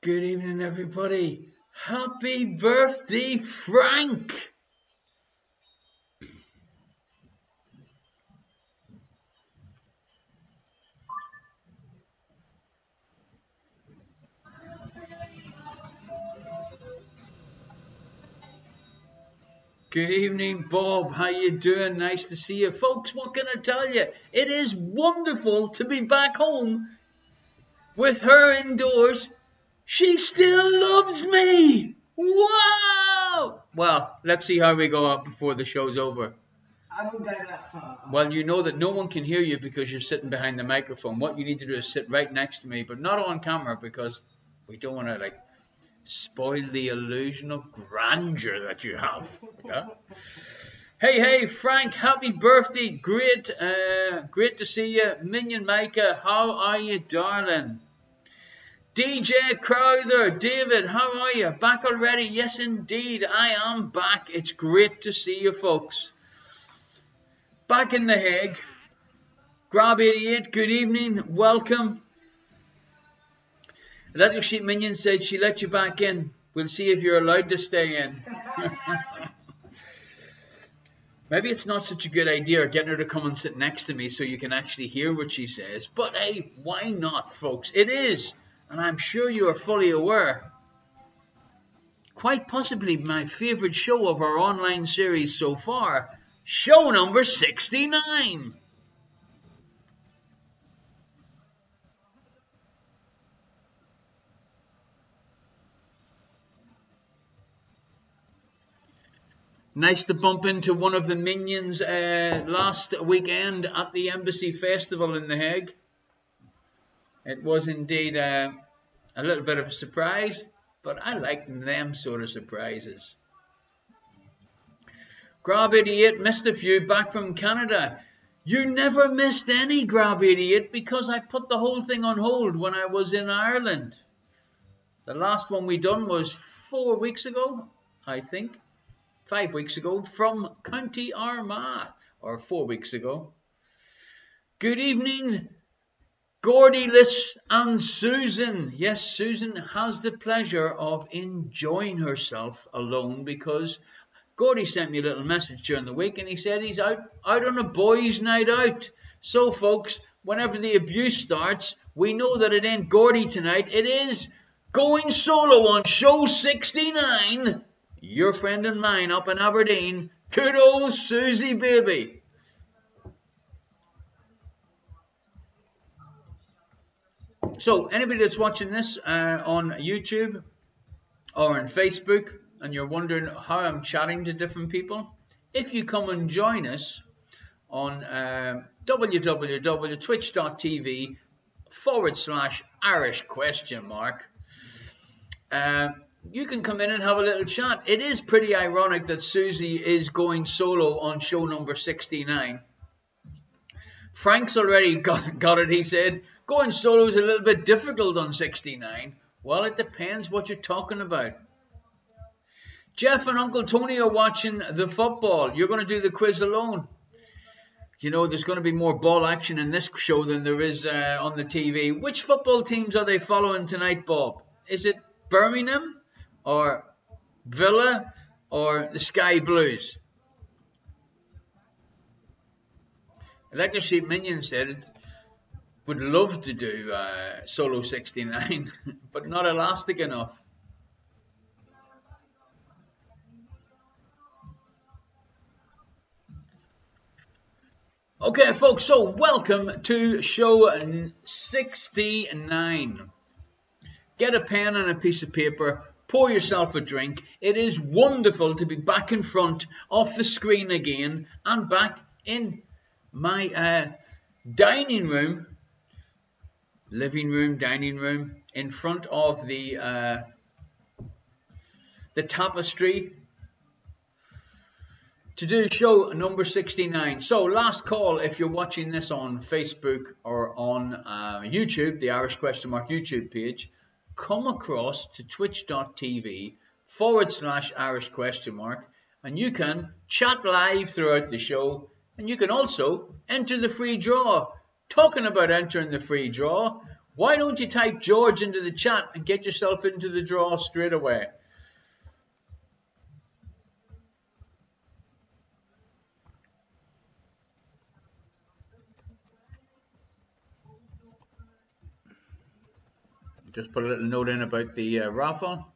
Good evening, everybody. Happy birthday, Frank. Good evening, Bob. How you doing? Nice to see you. Folks, what can I tell you? It is wonderful to be back home with her indoors. She still loves me. Wow. Well, let's see how we go out before the show's over. I don't get that far. Well, you know that no one can hear you because you're sitting behind the microphone. What you need to do is sit right next to me, but not on camera because we don't want to spoil the illusion of grandeur that you have. Yeah? Hey, Frank, happy birthday. Great to see you. Minion Micah, how are you, darling? DJ Crowther, David, how are you? Back already? Yes, indeed, I am back. It's great to see you, folks. Back in the Hague. Grab88, good evening, welcome. Little Sheep Minion said she let you back in. We'll see if you're allowed to stay in. Maybe it's not such a good idea getting her to come and sit next to me so you can actually hear what she says. But hey, why not, folks? It is, and I'm sure you are fully aware, quite possibly my favourite show of our online series so far. Show number 69. Nice to bump into one of the minions last weekend at the Embassy Festival in The Hague. It was indeed a little bit of a surprise, but I like them sort of surprises. Grab88 missed a few back from Canada. You never missed any, Grab88, because I put the whole thing on hold when I was in Ireland. The last one we done was 4 weeks ago, I think. 5 weeks ago from County Armagh, or 4 weeks ago. Good evening, Gordyless and Susan. Yes, Susan has the pleasure of enjoying herself alone because Gordy sent me a little message during the week and he said he's out on a boys' night out. So, folks, whenever the abuse starts, we know that it ain't Gordy tonight. It is going solo on show 69. Your friend and mine up in Aberdeen. Good old Susie, baby. So, anybody that's watching this on YouTube or on Facebook, and you're wondering how I'm chatting to different people, if you come and join us on www.twitch.tv/Irish ? You can come in and have a little chat. It is pretty ironic that Susie is going solo on show number 69. Frank's already got it, he said. Going solo is a little bit difficult on 69. Well, it depends what you're talking about. Jeff and Uncle Tony are watching the football. You're going to do the quiz alone. You know, there's going to be more ball action in this show than there is on the TV. Which football teams are they following tonight, Bob? Is it Birmingham or Villa or the Sky Blues? Electric Sheep Minion said would love to do Solo 69, but not elastic enough. Okay, folks, so welcome to show 69. Get a pen and a piece of paper, pour yourself a drink. It is wonderful to be back in front of the screen again and back in my dining room, living room, dining room, in front of the tapestry to do show number 69. So last call if you're watching this on Facebook or on YouTube, the Irish ? YouTube page, come across to twitch.tv/Irish ? and you can chat live throughout the show, and you can also enter the free draw. Talking about entering the free draw, why don't you type George into the chat and get yourself into the draw straight away? Just put a little note in about the raffle.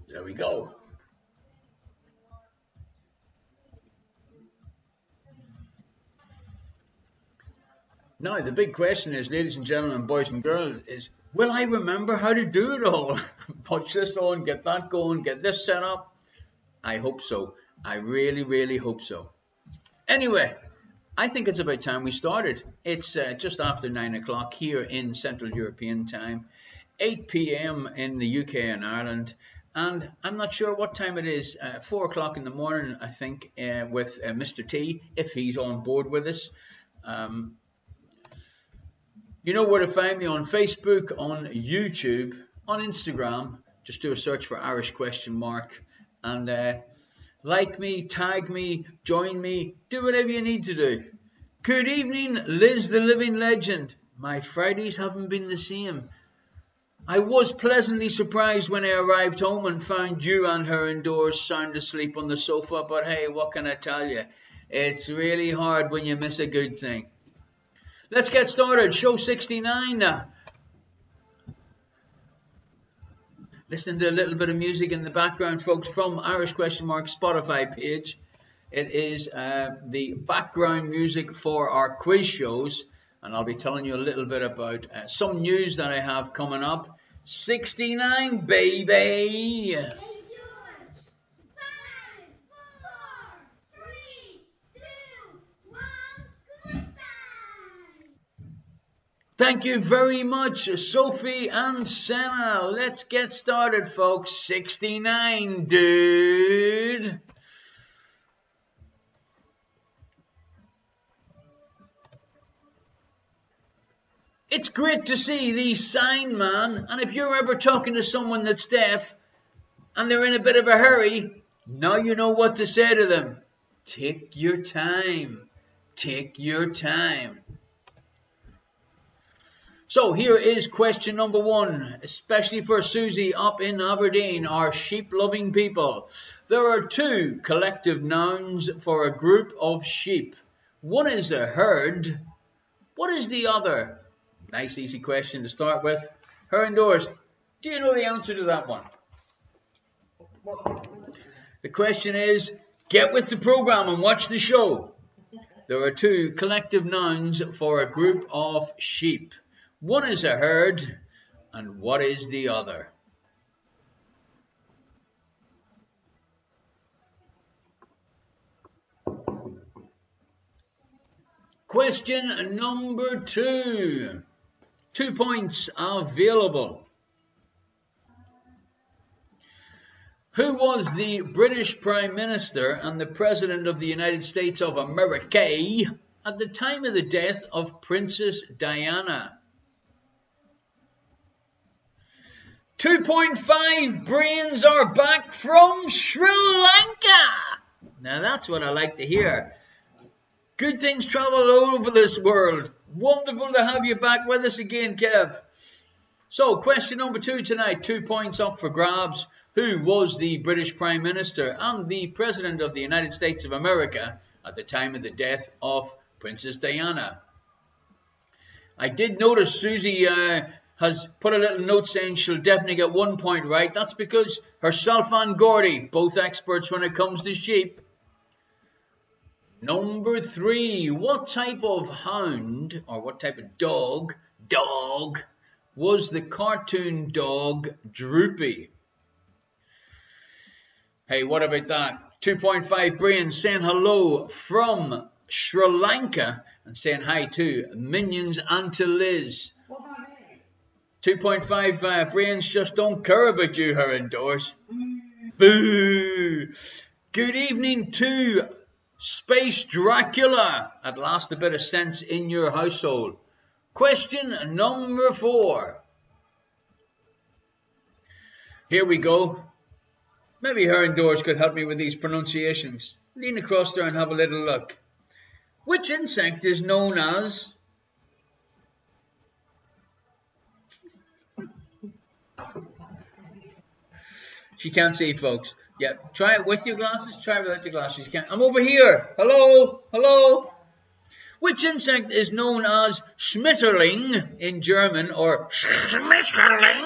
There we go. Now, the big question is, ladies and gentlemen, boys and girls, is will I remember how to do it all? Punch this on, get that going, get this set up. I hope so. I really, really hope so. Anyway, I think it's about time we started. It's just after 9 o'clock here in Central European time, 8 p.m. in the UK and Ireland, and I'm not sure what time it is, 4 o'clock in the morning, I think, with Mr. T, if he's on board with us. You know where to find me on Facebook, on YouTube, on Instagram. Just do a search for Irish ? And like me, tag me, join me, do whatever you need to do. Good evening, Liz the Living Legend. My Fridays haven't been the same. I was pleasantly surprised when I arrived home and found you and her indoors sound asleep on the sofa, but hey, what can I tell you? It's really hard when you miss a good thing. Let's get started. Show 69. Listening to a little bit of music in the background, folks, from Irish ? Spotify page. It is the background music for our quiz shows, and I'll be telling you a little bit about some news that I have coming up. 69, baby! Thank you very much, Sophie and Senna. Let's get started, folks. 69, dude. It's great to see these sign, man. And if you're ever talking to someone that's deaf and they're in a bit of a hurry, now you know what to say to them. Take your time. Take your time. So here is question number 1, especially for Susie up in Aberdeen, our sheep-loving people. There are 2 collective nouns for a group of sheep. One is a herd. What is the other? Nice, easy question to start with. Her indoors, do you know the answer to that one? The question is, get with the program and watch the show. There are 2 collective nouns for a group of sheep. One is a herd, and what is the other? Question number 2. 2 points available. Who was the British Prime Minister and the President of the United States of America at the time of the death of Princess Diana? 2.5 brains are back from Sri Lanka. Now that's what I like to hear. Good things travel all over this world. Wonderful to have you back with us again, Kev. So question number 2 tonight, 2 points up for grabs. Who was the British Prime Minister and the President of the United States of America at the time of the death of Princess Diana? I did notice Susie has put a little note saying she'll definitely get 1 point right. That's because herself and Gordy, both experts when it comes to sheep. Number 3, what type of hound or what type of dog was the cartoon dog Droopy? Hey, what about that? 2.5 brains saying hello from Sri Lanka and saying hi to Minions and to Liz. 2.5 brains just don't care about you, her indoors. Boo! Good evening to Space Dracula. At last a bit of sense in your household. Question number 4. Here we go. Maybe her indoors could help me with these pronunciations. Lean across there and have a little look. Which insect is known as... She can't see, folks. Yeah, try it with your glasses. Try it without your glasses. You can't. I'm over here. Hello, hello. Which insect is known as Schmetterling in German, or Schmetterling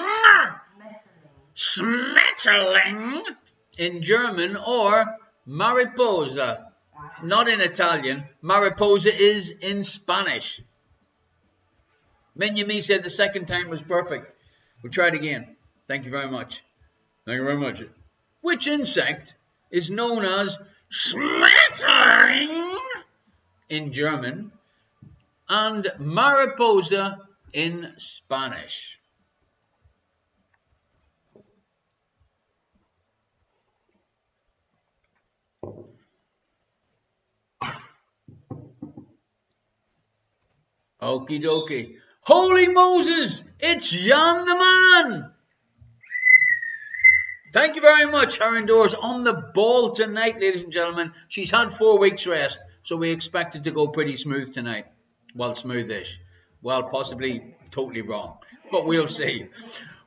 in German, or Mariposa? Not in Italian. Mariposa is in Spanish. Minyami said the second time was perfect. We'll try it again. Thank you very much. Thank you very much. Which insect is known as Schmetterling in German and Mariposa in Spanish? Okie dokie. Holy Moses! It's Jan the man! Thank you very much, her indoors on the ball tonight, ladies and gentlemen. She's had 4 weeks rest, so we expect it to go pretty smooth tonight. Well, smoothish. Well, possibly totally wrong, but we'll see.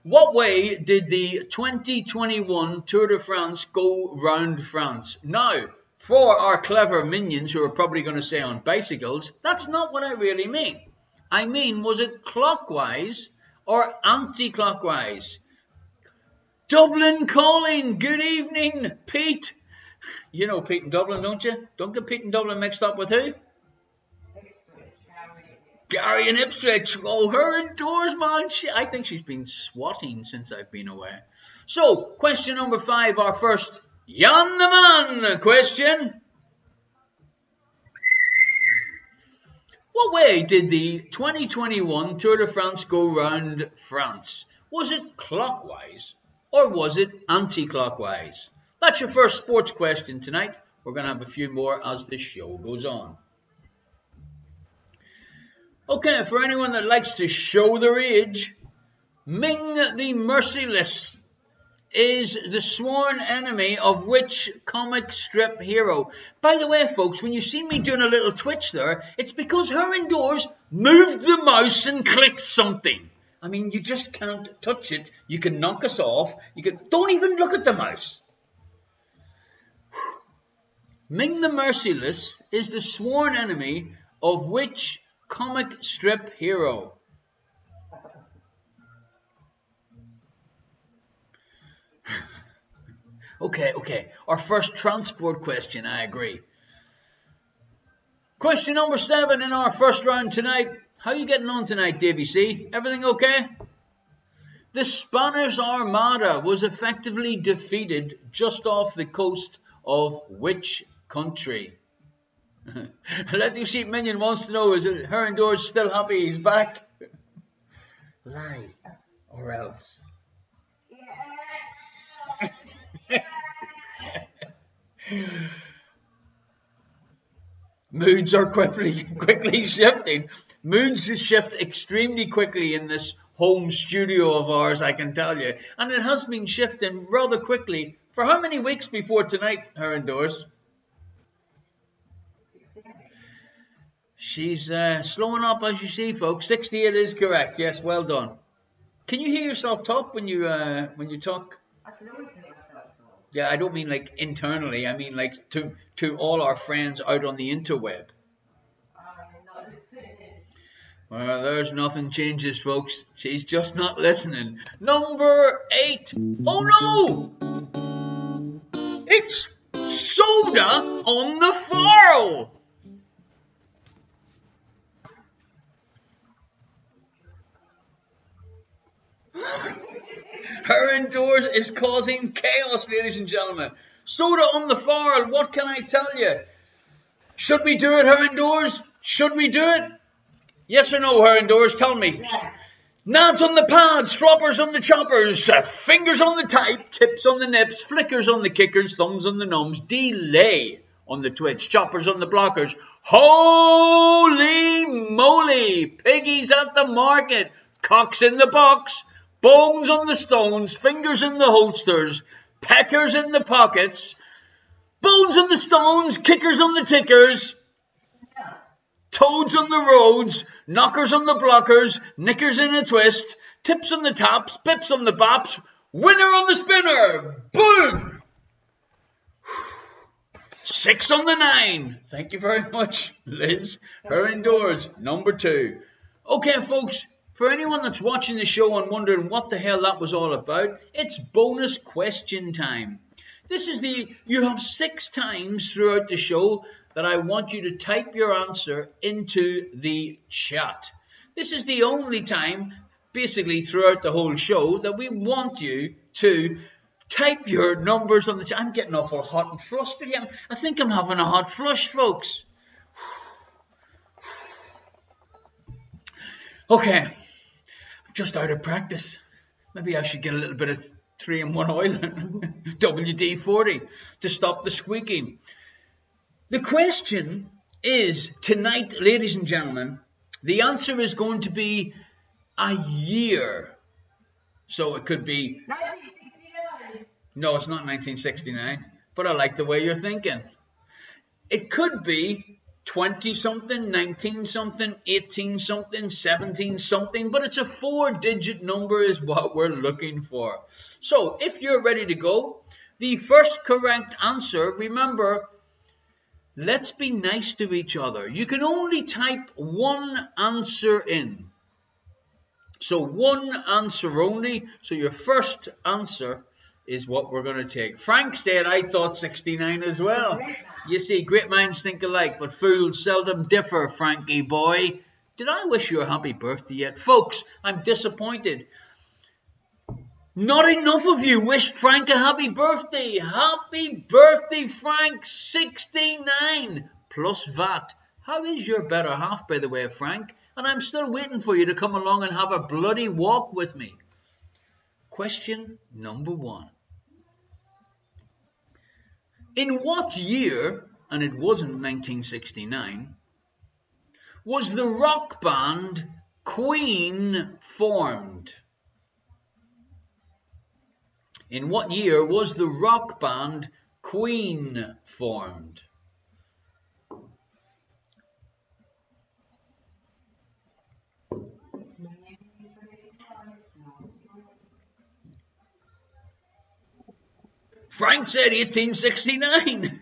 What way did the 2021 Tour de France go round France? Now, for our clever minions who are probably going to say on bicycles, that's not what I really mean. I mean, was it clockwise or anti-clockwise? Dublin calling. Good evening, Pete. You know Pete in Dublin, don't you? Don't get Pete in Dublin mixed up with who? Gary in Ipswich. Oh, her indoors, man. I think she's been swatting since I've been away. So, question number 5, our first Jan the Man question. What way did the 2021 Tour de France go round France? Was it clockwise or was it anti-clockwise? That's your first sports question tonight. We're going to have a few more as the show goes on. Okay, for anyone that likes to show their age, Ming the Merciless is the sworn enemy of which comic strip hero? By the way, folks, when you see me doing a little twitch there, it's because her indoors moved the mouse and clicked something. I mean, you just can't touch it. You can knock us off. Don't even look at the mouse. Ming the Merciless is the sworn enemy of which comic strip hero? Okay. Our first transport question, I agree. Question number 7 in our first round tonight. How are you getting on tonight, Davey C? Everything okay? The Spanish Armada was effectively defeated just off the coast of which country? Letting Sheep Minion wants to know, is it her indoors still happy he's back? Lie or else. Moods are quickly shifting. Moods shift extremely quickly in this home studio of ours, I can tell you. And it has been shifting rather quickly. For how many weeks before tonight, her indoors? She's slowing up, as you see, folks. 68 is correct. Yes, well done. Can you hear yourself talk when you talk? I can always hear myself talk. Yeah, I don't mean like internally. I mean like to all our friends out on the interweb. Not listening. Well, there's nothing changes, folks. She's just not listening. Number 8. Oh no! It's soda on the farl. Her indoors is causing chaos, ladies and gentlemen. Soda on the farl, what can I tell you? Should we do it, her indoors? Should we do it? Yes or no, her indoors? Tell me. Yeah. Nabs on the pads, floppers on the choppers, fingers on the type, tips on the nips, flickers on the kickers, thumbs on the numbs, delay on the twitch, choppers on the blockers. Holy moly! Piggies at the market, cocks in the box, bones on the stones, fingers in the holsters, peckers in the pockets, bones on the stones, kickers on the tickers, toads on the roads, knockers on the blockers, knickers in a twist, tips on the tops, pips on the bops, winner on the spinner, boom! 6 on the 9. Thank you very much, Liz. Her indoors, number 2. Okay, folks. For anyone that's watching the show and wondering what the hell that was all about, it's bonus question time. You have 6 times throughout the show that I want you to type your answer into the chat. This is the only time, basically throughout the whole show, that we want you to type your numbers on the chat. I'm getting awful hot and flustered. I think I'm having a hot flush, folks. Okay. Just out of practice. Maybe I should get a little bit of 3-in-1 oil and WD-40 to stop the squeaking. The question is tonight, ladies and gentlemen, the answer is going to be a year. So it could be 1969. No, it's not 1969, but I like the way you're thinking. It could be 20-something, 19-something, 18-something, 17-something, but it's a 4-digit number is what we're looking for. So if you're ready to go, the first correct answer, remember, let's be nice to each other. You can only type one answer in. So one answer only. So your first answer is what we're going to take. Frank said, I thought 69 as well. You see, great minds think alike, but fools seldom differ, Frankie boy. Did I wish you a happy birthday yet? Folks, I'm disappointed. Not enough of you wished Frank a happy birthday. Happy birthday, Frank, 69 plus VAT. How is your better half, by the way, Frank? And I'm still waiting for you to come along and have a bloody walk with me. Question number 1. In what year, and it wasn't 1969, was the rock band Queen formed? In what year was the rock band Queen formed? Frank said 1869.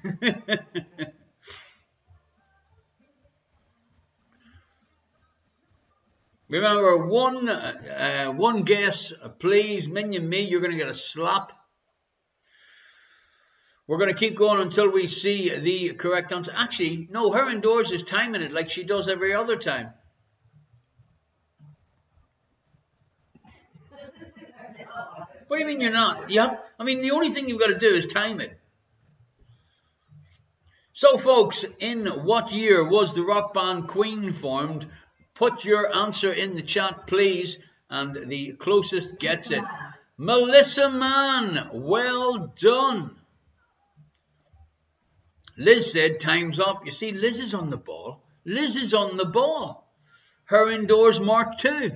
Remember, one guess, please. Minion me, you're going to get a slap. We're going to keep going until we see the correct answer. Actually, no, her indoors is timing it like she does every other time. What do you mean you're not? I mean, the only thing you've got to do is time it. So, folks, in what year was the rock band Queen formed? Put your answer in the chat, please, and the closest gets it. Melissa Mann, well done. Liz said time's up. You see, Liz is on the ball. Liz is on the ball. Her indoors mark 2.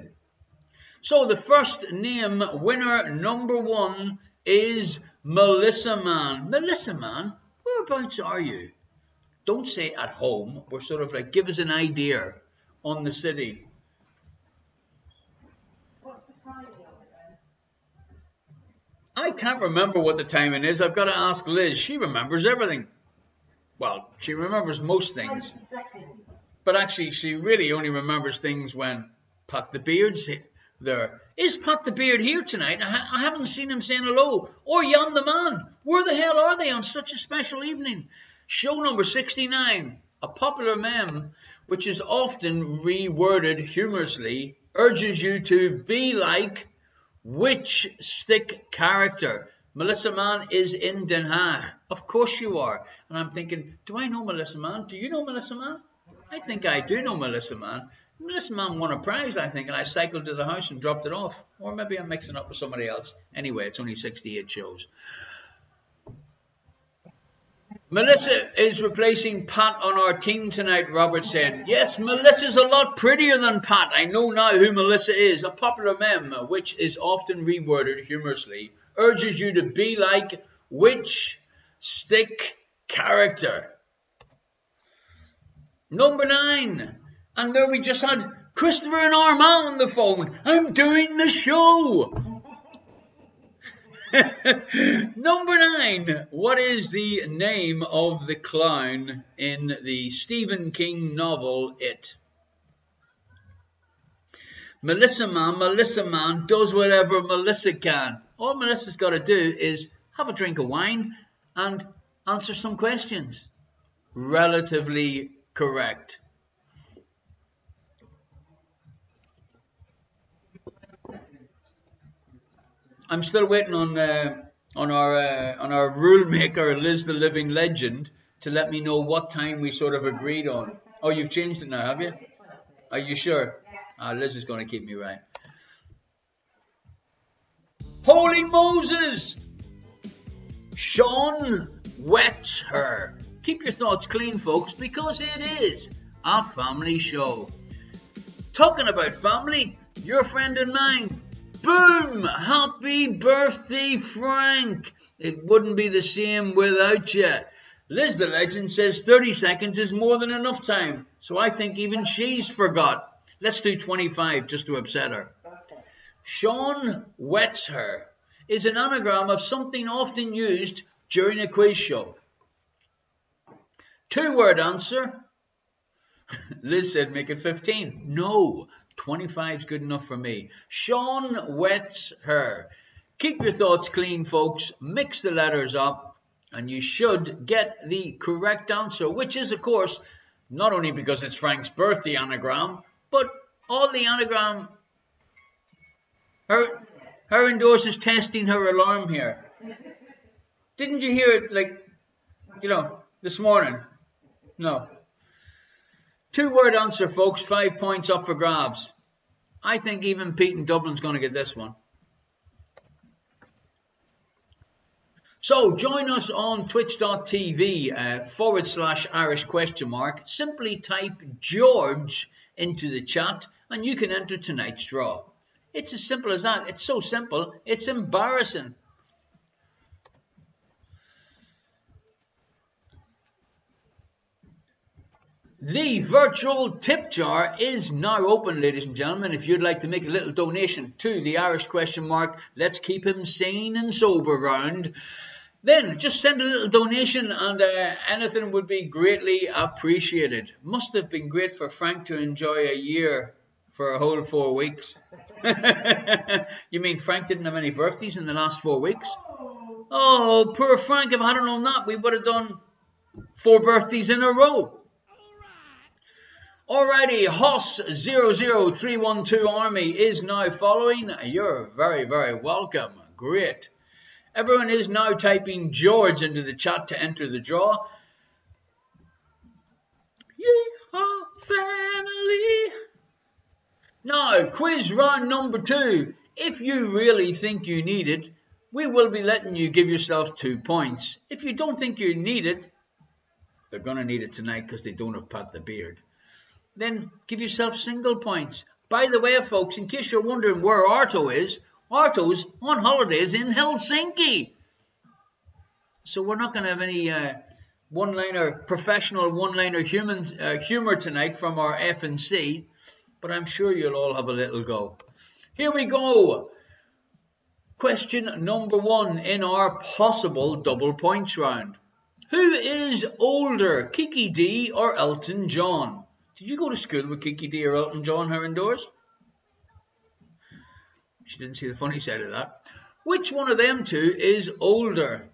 So the first name winner number 1 is Melissa Mann. Melissa Mann, whereabouts are you? Don't say at home. We're sort of like, give us an idea on the city. What's the timing of it then? I can't remember what the timing is. I've got to ask Liz. She remembers everything. Well, she remembers most things. 20 seconds. But actually, she really only remembers things when Pat the Beard's there. Is Pat the Beard here tonight? I haven't seen him saying hello. Or Jan the Man. Where the hell are they on such a special evening? Show number 69. A popular meme, which is often reworded humorously, urges you to be like which stick character? Melissa Mann is in Den Haag. Of course you are. And I'm thinking, do I know Melissa Mann? Do you know Melissa Mann? I think I do know Melissa Mann. Melissa Mann won a prize, I think, and I cycled to the house and dropped it off. Or maybe I'm mixing up with somebody else. Anyway, it's only 68 shows. Melissa is replacing Pat on our team tonight, Robert said. Yes, Melissa's a lot prettier than Pat. I know now who Melissa is. A popular meme, which is often reworded humorously, urges you to be like which stick character? Number 9. And there we just had Christopher and Armagh on the phone. I'm doing the show. Number 9. What is the name of the clown in the Stephen King novel It? Melissa Mann does whatever Melissa can. All Melissa's got to do is have a drink of wine and answer some questions. Relatively correct. I'm still waiting on our rule maker, Liz the Living Legend, to let me know what time we sort of agreed on. Oh, you've changed it now, have you? Are you sure? Liz is going to keep me right. Holy Moses! Sean wets her. Keep your thoughts clean, folks, because it is a family show. Talking about family, your friend and mine. Boom! Happy birthday, Frank! It wouldn't be the same without you. Liz the Legend says 30 seconds is more than enough time, so I think even she's forgot. Let's do 25 just to upset her. Okay. Sean wets her is an anagram of something often used during a quiz show. 2-word answer. Liz said make it 15. No. 25 is good enough for me. Sean wets her. Keep your thoughts clean, folks. Mix the letters up, and you should get the correct answer, which is, of course, not only because it's Frank's birthday anagram, but all the anagram. Her indoors is testing her alarm here. Didn't you hear it, this morning? No. 2-word answer, folks. 5 points up for grabs. I think even Pete in Dublin's going to get this one. So join us on twitch.tv /Irish ? Simply type George into the chat and you can enter tonight's draw. It's as simple as that. It's so simple, it's embarrassing. The virtual tip jar is now open, ladies and gentlemen. If you'd like to make a little donation to the Irish question mark, let's keep him sane and sober round, then just send a little donation, and anything would be greatly appreciated. Must have been great for Frank to enjoy a year for a whole 4 weeks. You mean Frank didn't have any birthdays in the last 4 weeks? Oh, poor Frank. If I hadn't known that, we would have done 4 birthdays in a row. Alrighty, Hoss00312 Army is now following. You're very, very welcome. Great. Everyone is now typing George into the chat to enter the draw. Yeehaw, family. Now, quiz round number 2. If you really think you need it, we will be letting you give yourself 2 points. If you don't think you need it, they're going to need it tonight because they don't have Pat the Beard. Then give yourself single points. By the way, folks, in case you're wondering where Arto is, Arto's on holidays in Helsinki. So we're not going to have any professional one-liner humor tonight from our F&C, but I'm sure you'll all have a little go. Here we go. Question number 1 in our possible double points round. Who is older, Kiki D or Elton John? Did you go to school with Kiki D or Elton John, her indoors? She didn't see the funny side of that. Which one of them two is older?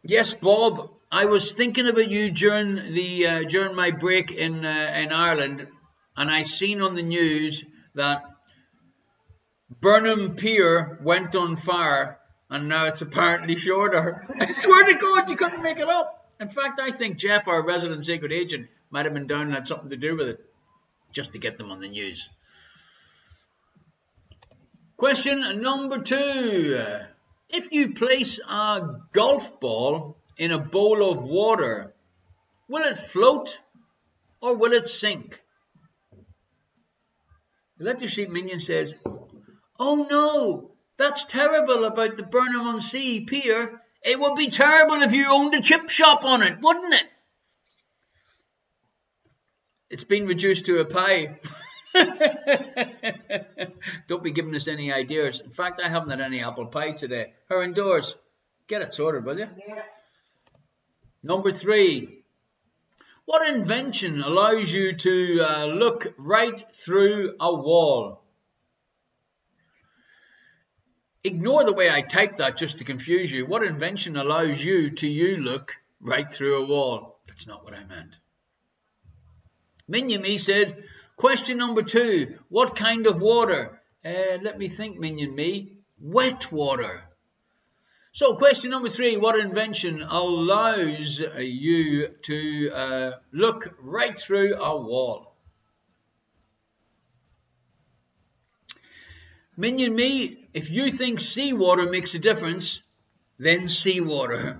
Yes, Bob. I was thinking about you during my break in Ireland, and I seen on the news that Burnham Pier went on fire, and now it's apparently shorter. I swear to God, you couldn't make it up. In fact, I think Jeff, our resident secret agent, might have been down and had something to do with it, just to get them on the news. Question number 2. If you place a golf ball in a bowl of water, will it float or will it sink? The Letter Sheet Minion says, oh no, that's terrible about the Burnham-on-Sea pier. It would be terrible if you owned a chip shop on it, wouldn't it? It's been reduced to a pie. Don't be giving us any ideas. In fact, I haven't had any apple pie today. Her indoors. Get it sorted, will you? Yeah. Number 3. What invention allows you to look right through a wall? Ignore the way I typed that just to confuse you. What invention allows you to look right through a wall? That's not what I meant. Minion Me said, question number 2. What kind of water? Let me think, Minion Me. Wet water. So question number 3. What invention allows you to look right through a wall? Minion Me, if you think seawater makes a difference, then seawater.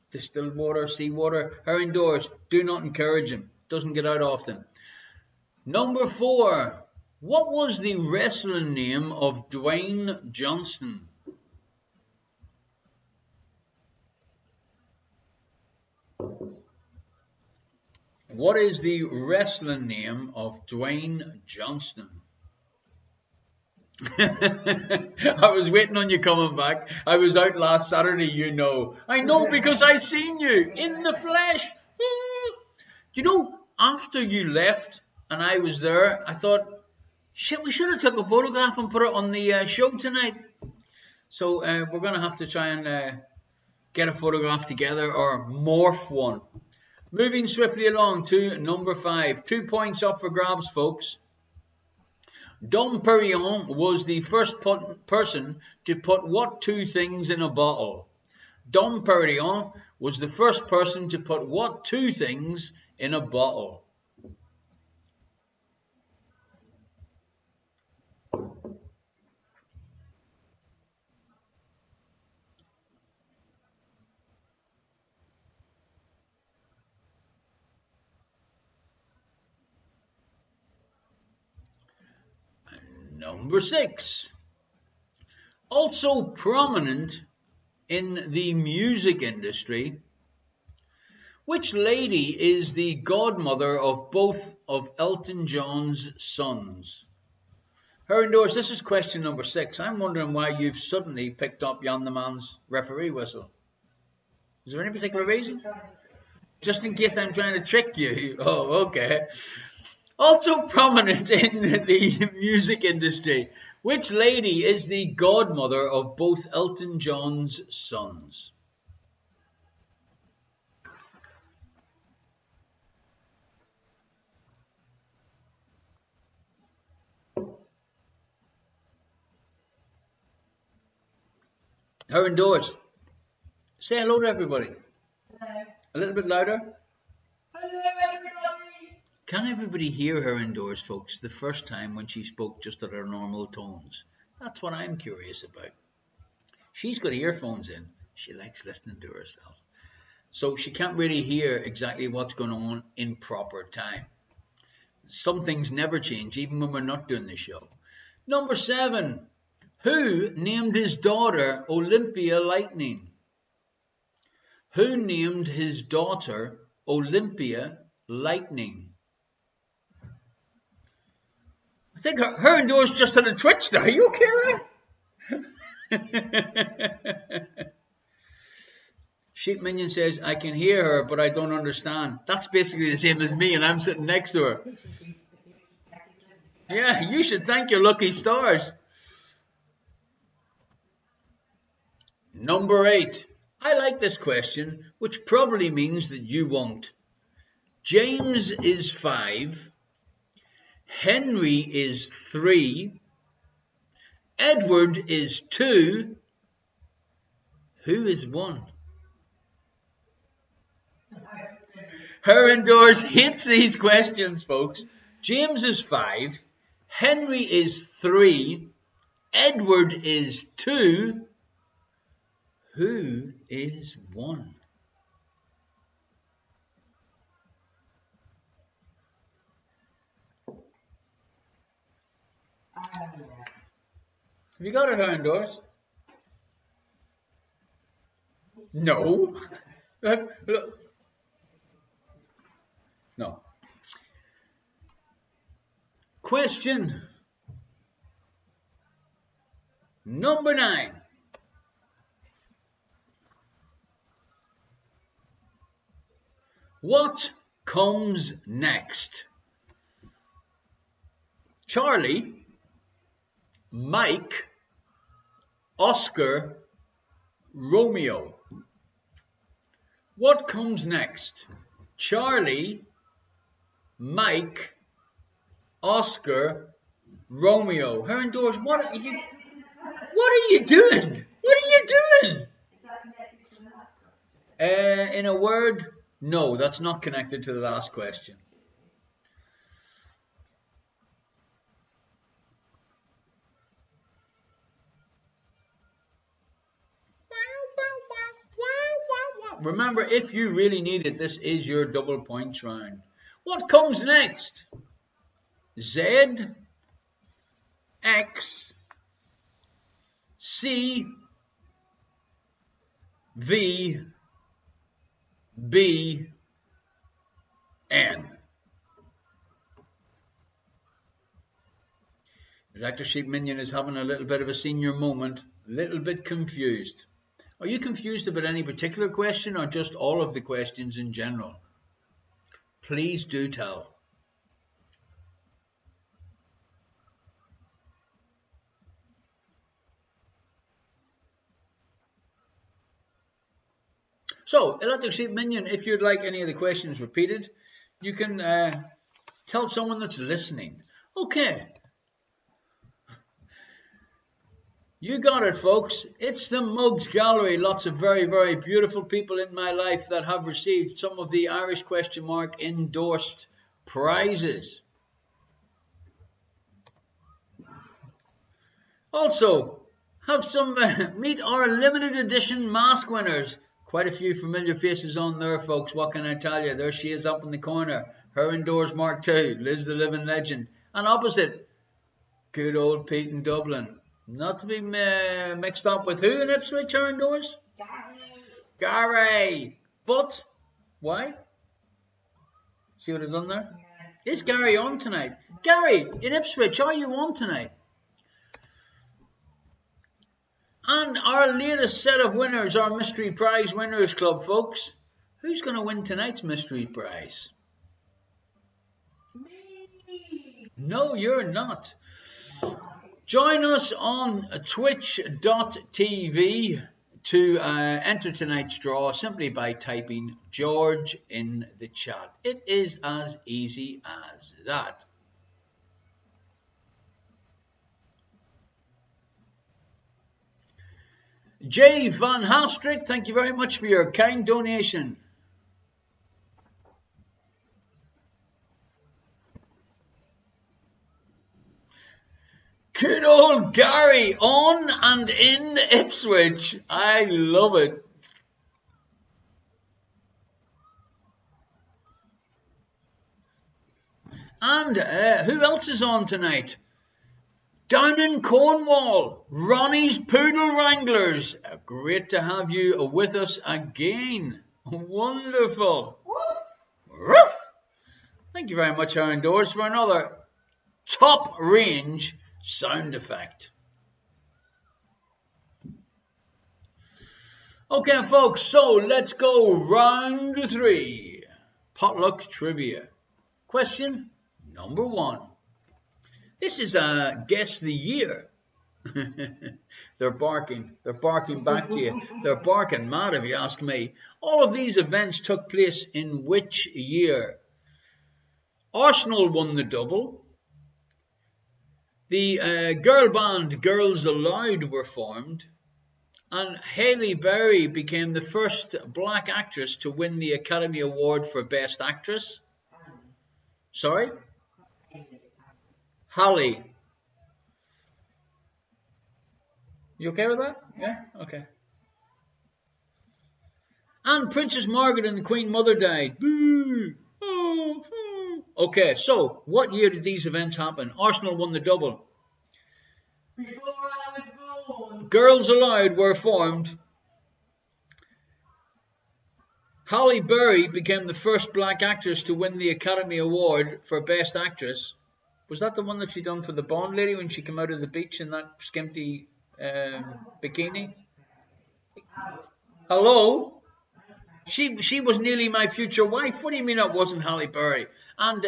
Distilled water, seawater, her indoors. Do not encourage him. Doesn't get out often. Number 4. What was the wrestling name of Dwayne Johnson? What is the wrestling name of Dwayne Johnson? I was waiting on you coming back. I was out last Saturday, you know. I know because I seen you in the flesh. You know, after you left and I was there, I thought, shit, we should have took a photograph and put it on the show tonight. So we're going to have to try and get a photograph together or morph one. Moving swiftly along to number 5. 2 points up for grabs, folks. Dom Perignon was the first person to put what 2 things in a bottle? Dom Perignon was the first person to put what 2 things in a bottle? Number 6. Also prominent in the music industry, which lady is the godmother of both of Elton John's sons? Her indoors, this is question number 6. I'm wondering why you've suddenly picked up Jan the Man's referee whistle. Is there any particular reason? Just in case I'm trying to trick you. Oh, okay. Also prominent in the music industry, which lady is the godmother of both Elton John's sons? Her indoors. Say hello to everybody. Hello. A little bit louder. Hello, everybody. Can everybody hear her indoors, folks, the first time when she spoke just at her normal tones? That's what I'm curious about. She's got earphones in. She likes listening to herself. So she can't really hear exactly what's going on in proper time. Some things never change, even when we're not doing the show. Number 7. Who named his daughter Olympia Lightning? Who named his daughter Olympia Lightning? I think her indoors just had a twitch there. Are you okay? Sheep Minion says, I can hear her, but I don't understand. That's basically the same as me, and I'm sitting next to her. Yeah, you should thank your lucky stars. Number 8. I like this question, which probably means that you won't. James is 5. Henry is 3. Edward is 2. Who is 1? Her indoors hates these questions, folks. James is 5. Henry is 3. Edward is 2. Who is 1? Have you got it, her indoors? No. No. Question number 9. What comes next? Charlie, Mike, Oscar, Romeo. What comes next? Charlie, Mike, Oscar, Romeo. Her indoors. What are you doing? What are you doing? Is that connected to the last question? In a word, no, that's not connected to the last question. Remember, if you really need it, this is your double points round. What comes next? Z, X, C, V, B, N. Dr. Sheep Minion is having a little bit of a senior moment, a little bit confused. Are you confused about any particular question or just all of the questions in general? Please do tell. So, Electric Sheep Minion, if you'd like any of the questions repeated, you can tell someone that's listening. Okay. You got it, folks. It's the Mugs Gallery. Lots of very, very beautiful people in my life that have received some of the Irish question mark endorsed prizes. Also, have some meet our limited edition Mosque Winners. Quite a few familiar faces on there, folks. What can I tell you? There she is up in the corner. Her indoors Mark II, Liz the Living Legend. And opposite, good old Pete in Dublin. Not to be mixed up with who in Ipswich are indoors? Gary. But, why? See what I've done there? Yeah. Is Gary on tonight? Gary, in Ipswich, are you on tonight? And our latest set of winners, our Mystery Prize Winners Club, folks. Who's going to win tonight's Mystery Prize? Me. No, you're not. Join us on twitch.tv to enter tonight's draw simply by typing George in the chat. It is as easy as that. Jay Van Hastrick, thank you very much for your kind donation. Good old Gary on and in Ipswich. I love it. And who else is on tonight? Down in Cornwall, Ronnie's Poodle Wranglers. Great to have you with us again. Wonderful. Woof. Thank you very much, Aaron Doors, for another top range sound effect. Okay, folks, so let's go round 3. Potluck trivia. Question number 1. This is a guess the year. They're barking back to you. They're barking mad if you ask me. All of these events took place in which year? Arsenal won the double. The girl band Girls Aloud were formed, and Halle Berry became the first black actress to win the Academy Award for Best Actress. Sorry? Halle. You okay with that? Yeah? Okay. And Princess Margaret and the Queen Mother died. Boo! Oh, oh. Okay, so what year did these events happen? Arsenal won the double. Before I was born. Girls Aloud were formed. Halle Berry became the first black actress to win the Academy Award for Best Actress. Was that the one that she done for the Bond lady when she came out of the beach in that skimpy bikini? Hello? She was nearly my future wife. What do you mean it wasn't Halle Berry? And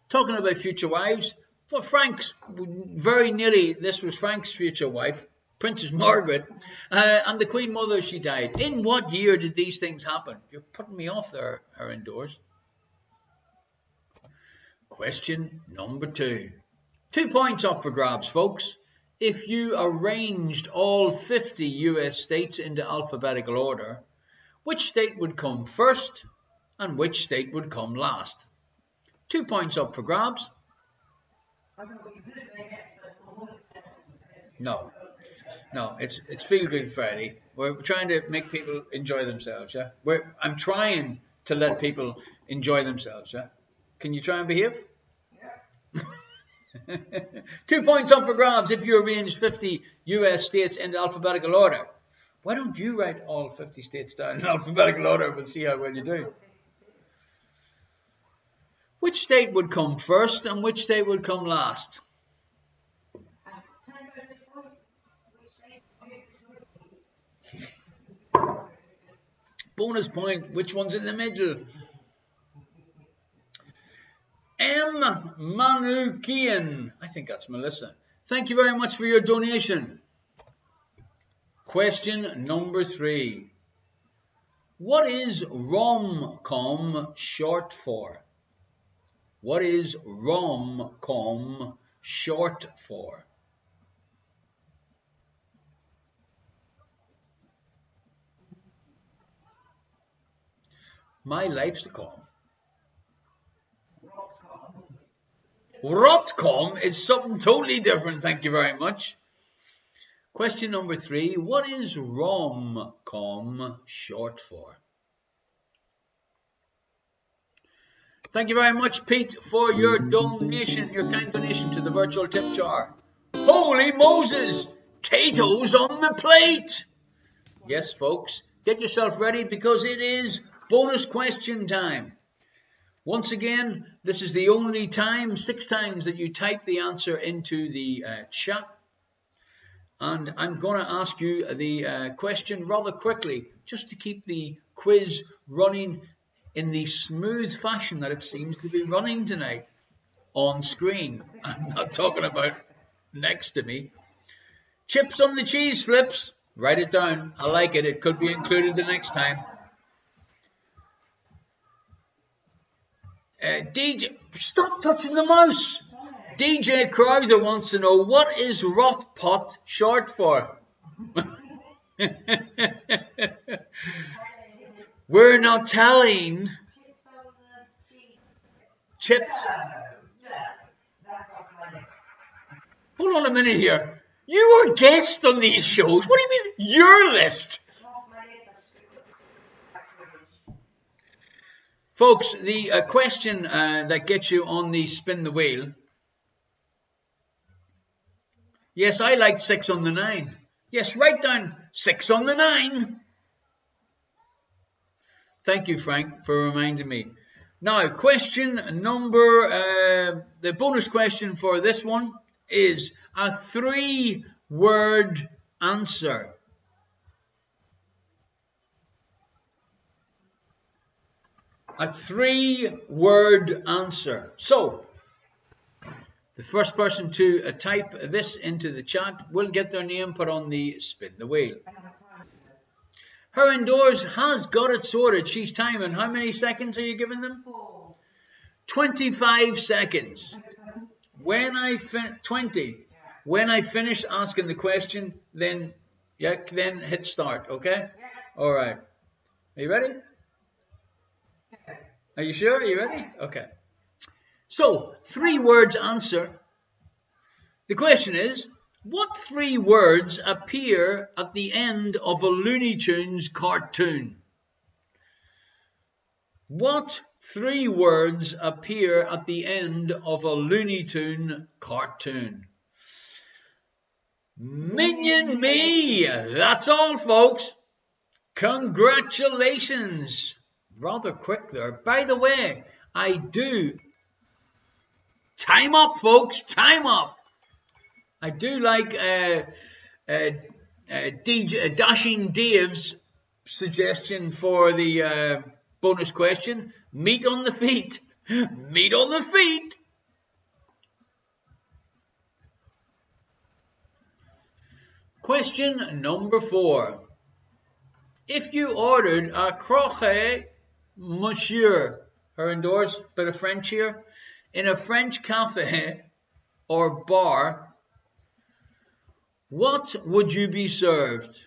talking about future wives, for Frank's, very nearly, this was Frank's future wife, Princess Margaret, and the Queen Mother, she died. In what year did these things happen? You're putting me off there, her indoors. Question number 2. 2 points up for grabs, folks. If you arranged all 50 US states into alphabetical order, which state would come first and which state would come last? 2 points up for grabs. No, it's Feel Good Friday. We're trying to make people enjoy themselves, yeah? I'm trying to let people enjoy themselves, yeah? Can you try and behave? Yeah. 2 points up for grabs if you arrange 50 US states into alphabetical order. Why don't you write all 50 states down in alphabetical order? We'll see how well you do. Which state would come first and which state would come last? Bonus point, which one's in the middle? M. Manukian. I think that's Melissa. Thank you very much for your donation. Question number 3. What is rom-com short for? What is rom-com short for? My life's a com. Rotcom is something totally different, thank you very much. Question number 3. What is rom-com short for? Thank you very much, Pete, for your donation, your kind donation to the virtual tip jar. Holy Moses! Potatoes on the plate! Yes, folks, get yourself ready because it is bonus question time. Once again, this is the only time, 6 times, that you type the answer into the chat. And I'm going to ask you the question rather quickly, just to keep the quiz running in the smooth fashion that it seems to be running tonight on screen. I'm not talking about next to me. Chips on the cheese flips. Write it down. I like it. It could be included the next time. DJ, stop touching the mouse. DJ Crowther wants to know, what is rot pot short for? We're not telling. Chips. Hold on a minute here. You were guest on these shows. What do you mean, your list? Folks, the question that gets you on the spin the wheel. Yes, I like 6 on the 9. Yes, write down 6 on the 9. Thank you, Frank, for reminding me. Now, question number, the bonus question for this one is a 3-word answer. A 3-word answer. So, the first person to type this into the chat will get their name put on the spin the wheel. Her indoors has got it sorted. She's timing. How many seconds are you giving them? 4. 25 seconds. When I 20. When I finish asking the question, then hit start. Okay. All right. Are you ready? Are you sure? Are you ready? Okay. So, 3 words answer. The question is, what 3 words appear at the end of a Looney Tunes cartoon? What 3 words appear at the end of a Looney Tune cartoon? Minion me! That's all, folks. Congratulations. Rather quick there. By the way, I do... Time up, folks. Time up. I do like Dashing Dave's suggestion for the bonus question. Meat on the feet. Meat on the feet. Question number 4. If you ordered a croquet monsieur, her indoors, bit of French here, in a French cafe or bar, what would you be served?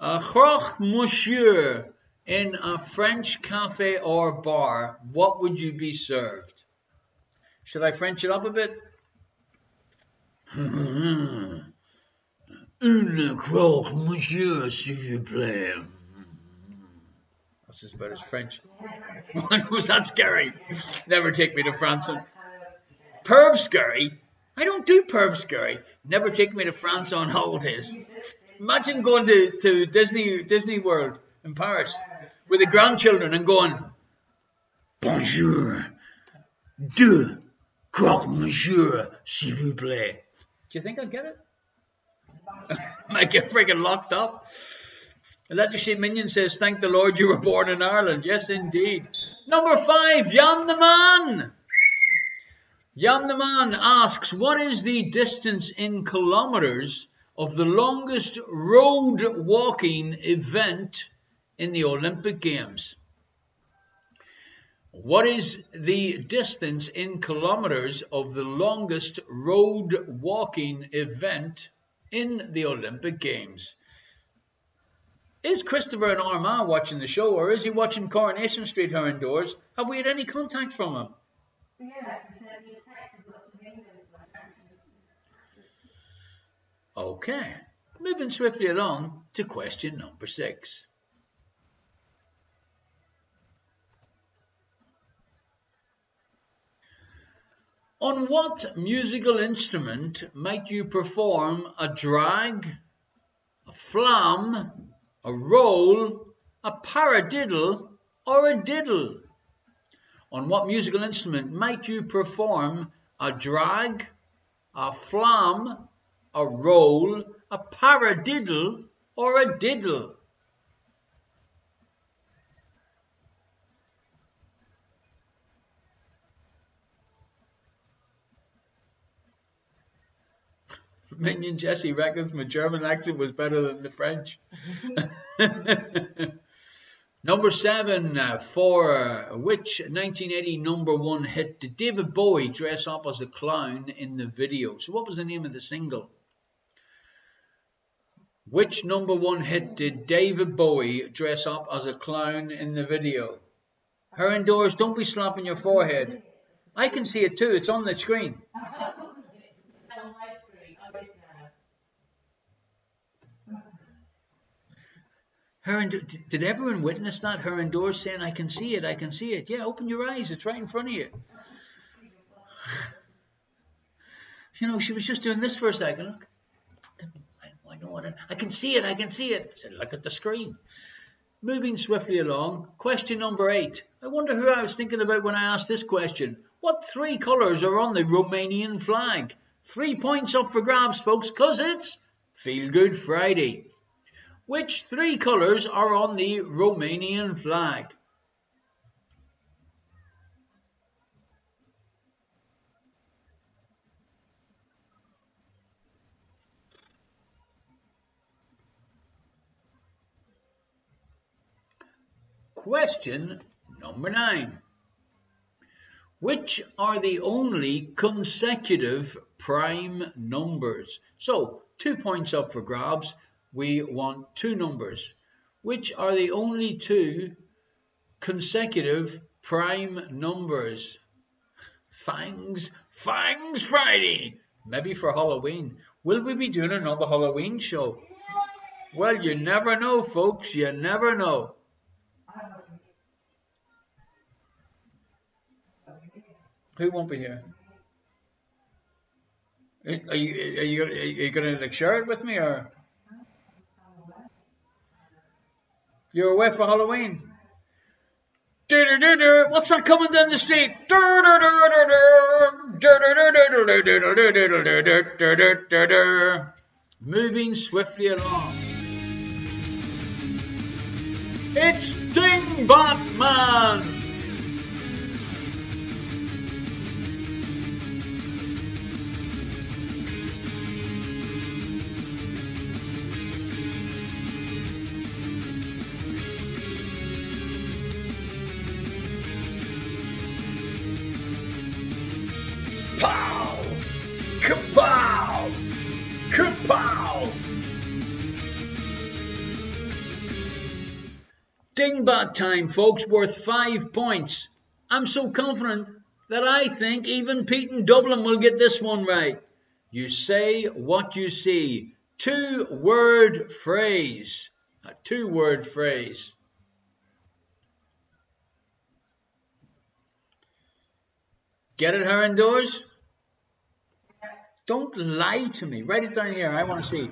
A croque monsieur in a French cafe or bar, what would you be served? Should I French it up a bit? Une croque monsieur, s'il vous plaît. That's as bad as French. Was that scary? Never take me to France. Perv scary? I don't do perv scary. Never take me to France on holidays. Imagine going to Disney World in Paris with the grandchildren and going, Bonjour, 2 croque monsieur, s'il vous plaît. Do you think I'd get it? Might get freaking locked up. Let you see Minion says, thank the Lord you were born in Ireland. Yes, indeed. Number 5, Jan the Man. Jan the Man asks, what is the distance in kilometers of the longest road walking event in the Olympic Games? What is the distance in kilometers of the longest road walking event in the Olympic Games? Is Christopher in Armagh watching the show, or is he watching Coronation Street here indoors? Have we had any contact from him? Yes, he sent me a text with lots of names in it. Okay, moving swiftly along to question number 6. On what musical instrument might you perform a drag, a flam, a roll, a paradiddle, or a diddle? On what musical instrument might you perform a drag, a flam, a roll, a paradiddle, or a diddle? Minion Jesse reckons my German accent was better than the French. Number 7, for which 1980 #1 hit did David Bowie dress up as a clown in the video? So what was the name of the single? Which #1 hit did David Bowie dress up as a clown in the video? Her indoors, don't be slapping your forehead. I can see it too, it's on the screen. Did everyone witness that? Her indoors saying, I can see it, I can see it. Yeah, open your eyes, it's right in front of you. You know, she was just doing this for a second. Look, I know what I can see it, I can see it. I said, look at the screen. Moving swiftly along, question number 8. I wonder who I was thinking about when I asked this question. What 3 colours are on the Romanian flag? 3 points up for grabs, folks, because it's Feel Good Friday. Which 3 colours are on the Romanian flag? Question number 9. Which are the only consecutive prime numbers? So, 2 points up for grabs. We want 2 numbers. Which are the only 2 consecutive prime numbers? Fangs Friday. Maybe for Halloween. Will we be doing another Halloween show? Well, you never know, folks. You never know. Who won't be here? Are you going to share it with me, or you're away for Halloween? What's that coming down the street? Moving swiftly along. It's Dingbat Man. Pow! Kapow! Kapow! Dingbat time, folks, worth 5 points. I'm so confident that I think even Pete in Dublin will get this one right. You say what you see. 2-word phrase. A 2-word phrase. Get it, her indoors? Don't lie to me. Write it down here. I want to see.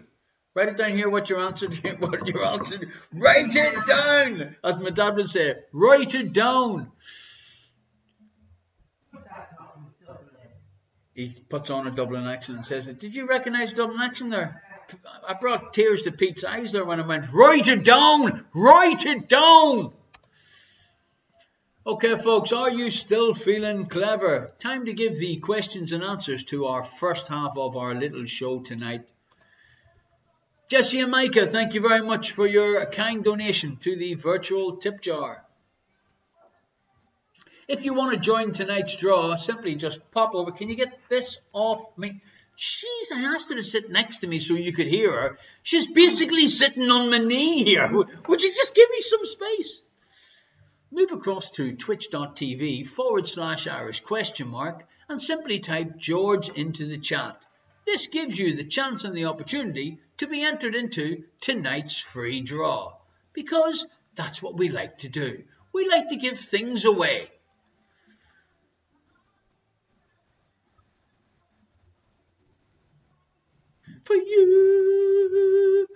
Write it down here what your answer. What your answer. Write it down. As my dad would say, write it down. He puts on a Dublin accent and says, did you recognise Dublin accent there? I brought tears to Pete's eyes there when I went, write it down. Write it down. Okay, folks, are you still feeling clever? Time to give the questions and answers to our first half of our little show tonight. Jesse and Micah, thank you very much for your kind donation to the virtual tip jar. If you want to join tonight's draw, simply just pop over. Can you get this off me? Jeez, I asked her to sit next to me so you could hear her. She's basically sitting on my knee here. Would you just give me some space? Move across to twitch.tv/Irish ? And simply type George into the chat. This gives you the chance and the opportunity to be entered into tonight's free draw. Because that's what we like to do. We like to give things away. for you.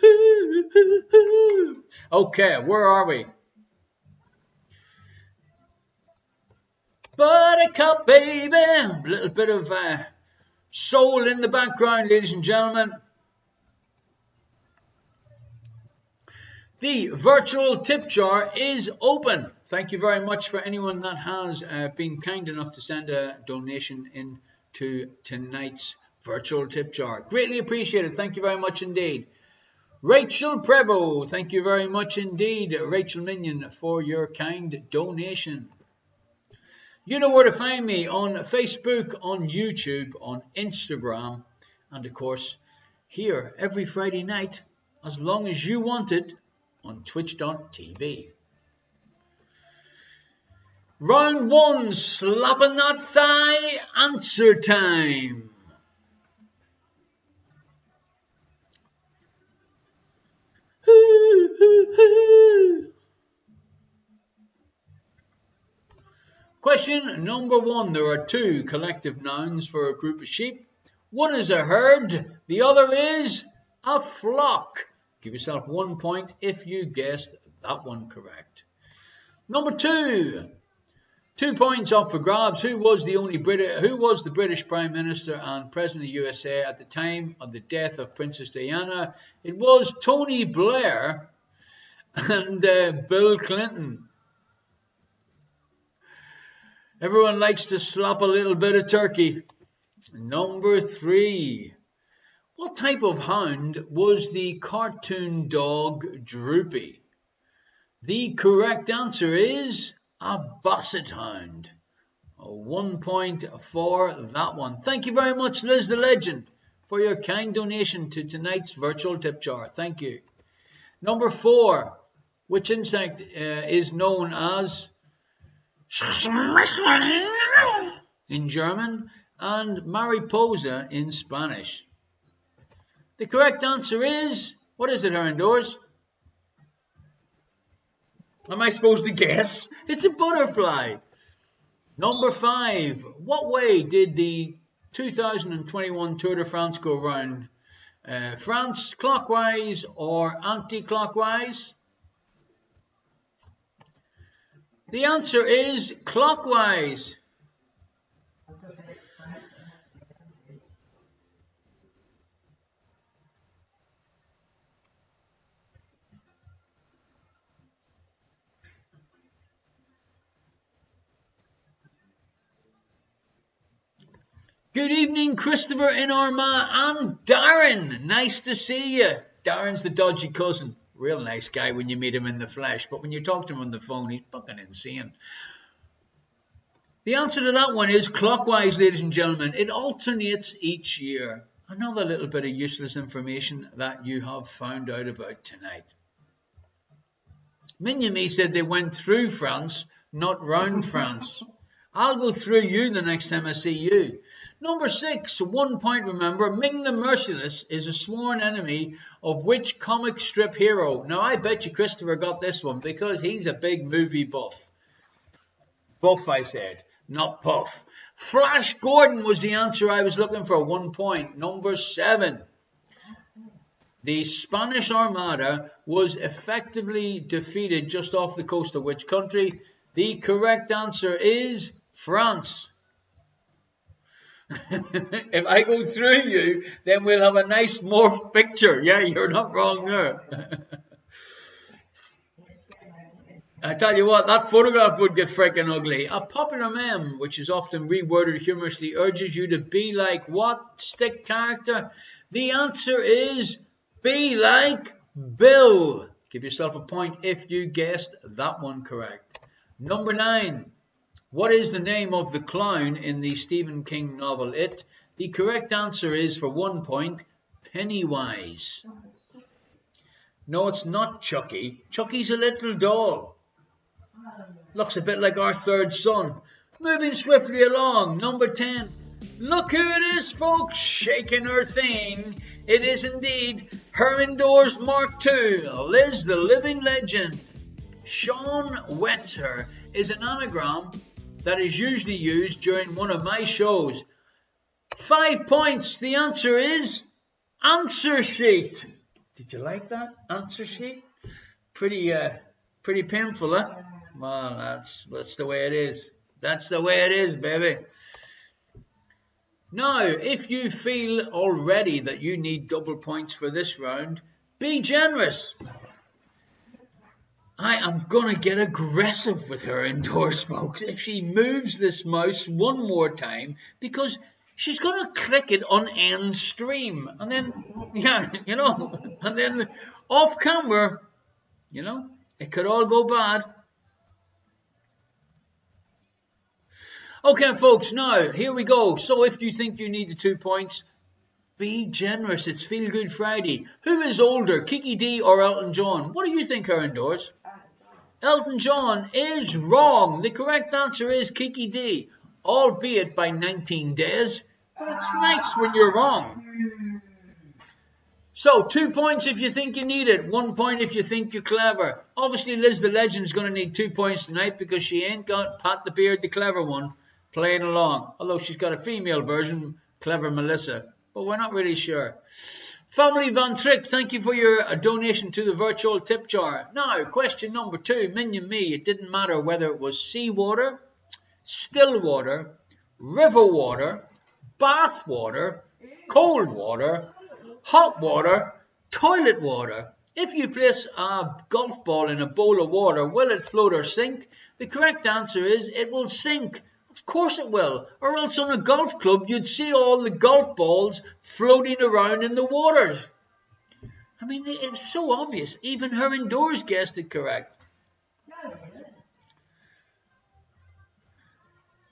Okay, where are we? Buttercup, baby. A little bit of soul in the background, ladies and gentlemen. The virtual tip jar is open. Thank you very much for anyone that has been kind enough to send a donation into tonight's virtual tip jar. Greatly appreciated. Thank you very much indeed. Rachel Prevo, thank you very much indeed, Rachel Minion, for your kind donation. You know where to find me on Facebook, on YouTube, on Instagram, and of course, here every Friday night, as long as you want it, on twitch.tv. Round one, slapping that thigh, answer time. Question number one. There are two collective nouns for a group of sheep. One is a herd, the other is a flock. Give yourself 1 point if you guessed that one correct. Number two. 2 points up for grabs. Who was the British Prime Minister and President of the USA at the time of the death of Princess Diana? It was Tony Blair and Bill Clinton. Everyone likes to slap a little bit of turkey. Number three. What type of hound was the cartoon dog Droopy? The correct answer is a basset hound. 1 point for that one. Thank you very much, Liz the Legend, for your kind donation to tonight's virtual tip jar. Thank you. Number four. Which insect is known as in German and mariposa in Spanish? The correct answer is, what is it, Aaron-Doors? Am I supposed to guess? It's a butterfly. Number five. What way did the 2021 Tour de France go round? France clockwise or anti-clockwise? The answer is clockwise. Good evening, Christopher in Armagh and Darren. Nice to see you. Darren's the dodgy cousin. Real nice guy when you meet him in the flesh, but when you talk to him on the phone, he's fucking insane. The answer to that one is clockwise, ladies and gentlemen. It alternates each year. Another little bit of useless information that you have found out about tonight. Minyami said they went through France, not round France. I'll go through you the next time I see you. Number six, 1 point, remember. Ming the Merciless is a sworn enemy of which comic strip hero? Now, I bet you Christopher got this one because he's a big movie buff. Buff, I said, not puff. Flash Gordon was the answer I was looking for. 1 point. Number seven. The Spanish Armada was effectively defeated just off the coast of which country? The correct answer is France. If I go through you, then we'll have a nice morph picture. Yeah, you're not wrong there. I tell you what, that photograph would get freaking ugly. A popular meme, which is often reworded humorously, urges you to be like what stick character? The answer is be like Bill. Give yourself a point if you guessed that one correct. Number nine. What is the name of the clown in the Stephen King novel It? The correct answer is, for 1 point, Pennywise. No, it's not Chucky. Chucky's a little doll. Looks a bit like our third son. Moving swiftly along, number 10. Look who it is, folks, shaking her thing. It is indeed her indoors Mark II, Liz the Living Legend. Sean Wets Her is an anagram that is usually used during one of my shows. 5 points. The answer is Answer sheet. Did you like that? Answer sheet? Pretty painful, huh? Well, that's the way it is. That's the way it is, baby. Now, if you feel already that you need double points for this round, be generous. I am going to get aggressive with her indoors, folks, if she moves this mouse one more time, because she's going to click it on end stream. And then, yeah, you know, and then off camera, you know, it could all go bad. Okay, folks, now, here we go. So if you think you need the 2 points, be generous. It's Feel Good Friday. Who is older, Kiki D or Elton John? What do you think are indoors? Elton John is wrong. The correct answer is Kiki D, albeit by 19 days. But it's nice when you're wrong. So 2 points if you think you need it. 1 point if you think you're clever. Obviously, Liz the Legend's going to need 2 points tonight because she ain't got Pat the Beard, the clever one, playing along. Although she's got a female version, Clever Melissa. But we're not really sure. Family Van Trick, thank you for your donation to the virtual tip jar. Now, question number 2, Minion Me. It didn't matter whether it was seawater, still water, river water, bath water, cold water, hot water, toilet water. If you place a golf ball in a bowl of water, will it float or sink? The correct answer is it will sink. Of course it will, or else on a golf club you'd see all the golf balls floating around in the waters. I mean, it's so obvious. Even her indoors guessed it correct.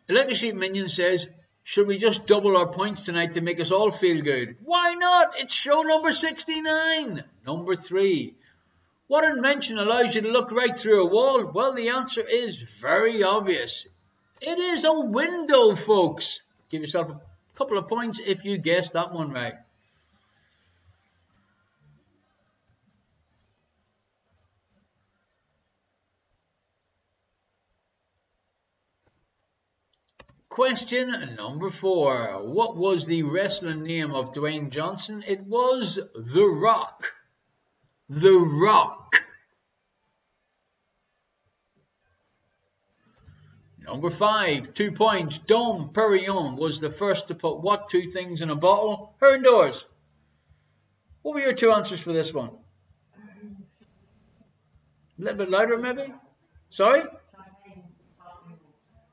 Electric Sheep Minion says, should we just double our points tonight to make us all feel good? Why not? It's show number 69. Number 3. What invention allows you to look right through a wall? Well, the answer is very obvious. It is a window, folks. Give yourself a couple of points if you guessed that one right. Question number 4. What was the wrestling name of Dwayne Johnson? It was The Rock. The Rock. Number 5, 2 points. Dom Perignon was the first to put what 2 things in a bottle? Her indoors. What were your 2 answers for this one? A little bit louder, maybe? Sorry?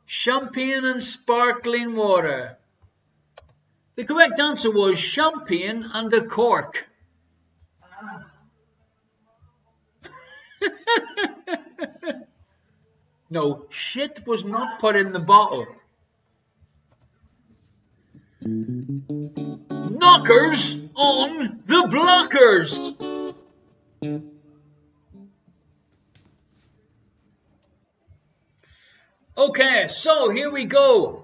Champagne and sparkling water. The correct answer was champagne and a cork. No, shit was not put in the bottle. Knockers on the blockers. Okay, so here we go.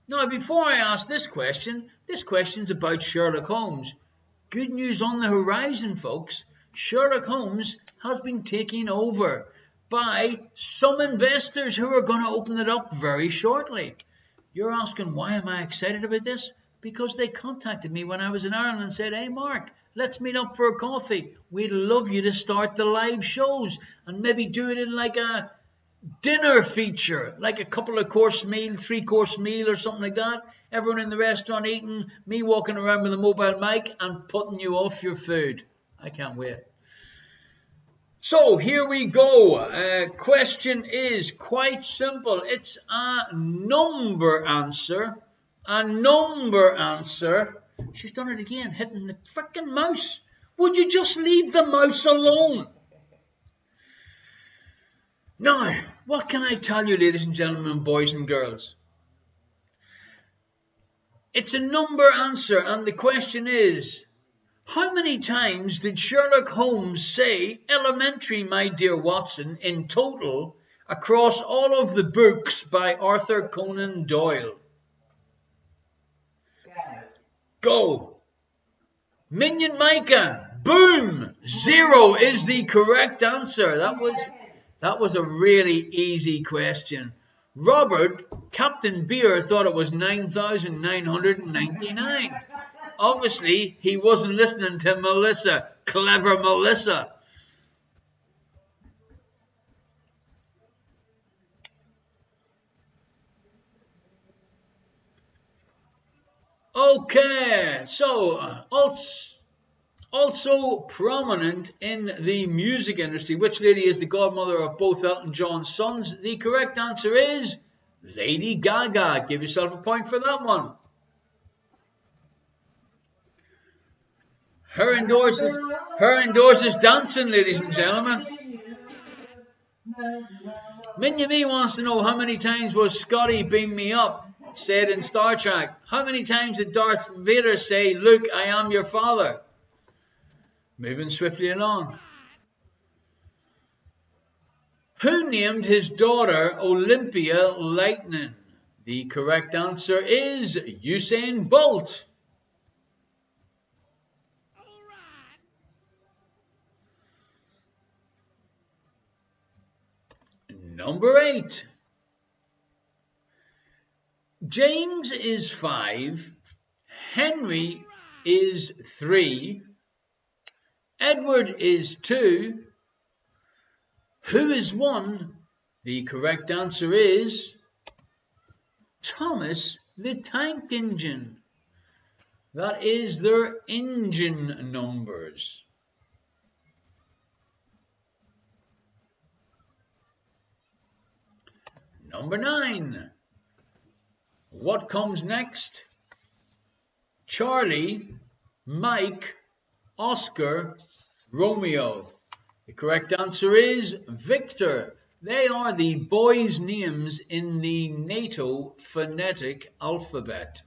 Now, before I ask this question's about Sherlock Holmes. Good news on the horizon, folks. Sherlock Holmes has been taken over by some investors who are going to open it up very shortly. You're asking, why am I excited about this? Because they contacted me when I was in Ireland and said, hey, Mark, let's meet up for a coffee. We'd love you to start the live shows and maybe do it in like a dinner feature, like a couple of course meal, 3-course meal or something like that. Everyone in the restaurant eating, me walking around with a mobile mic and putting you off your food. I can't wait. So here we go. Question is quite simple. It's a number answer. A number answer. She's done it again, hitting the frickin' mouse. Would you just leave the mouse alone? Now, what can I tell you, ladies and gentlemen, boys and girls? It's a number answer, and the question is, how many times did Sherlock Holmes say elementary, my dear Watson, in total, across all of the books by Arthur Conan Doyle? Go. Minion Micah, boom, 0 is the correct answer. That was a really easy question. Robert, Captain Beer, thought it was 9,999. Obviously, he wasn't listening to Melissa. Clever Melissa. Okay, so also prominent in the music industry, which lady is the godmother of both Elton John's sons? The correct answer is Lady Gaga. Give yourself a point for that one. Her indoors is dancing, ladies and gentlemen. Minya Me wants to know how many times was Scotty beam me up said in Star Trek. How many times did Darth Vader say, Luke, I am your father? Moving swiftly along. Who named his daughter Olympia Lightning? The correct answer is Usain Bolt. Number 8. James is 5. Henry is 3. Edward is 2. Who is 1? The correct answer is Thomas the Tank Engine. That is their engine numbers. Number 9. What comes next? Charlie, Mike, Oscar, Romeo. The correct answer is Victor. They are the boys' names in the NATO phonetic alphabet.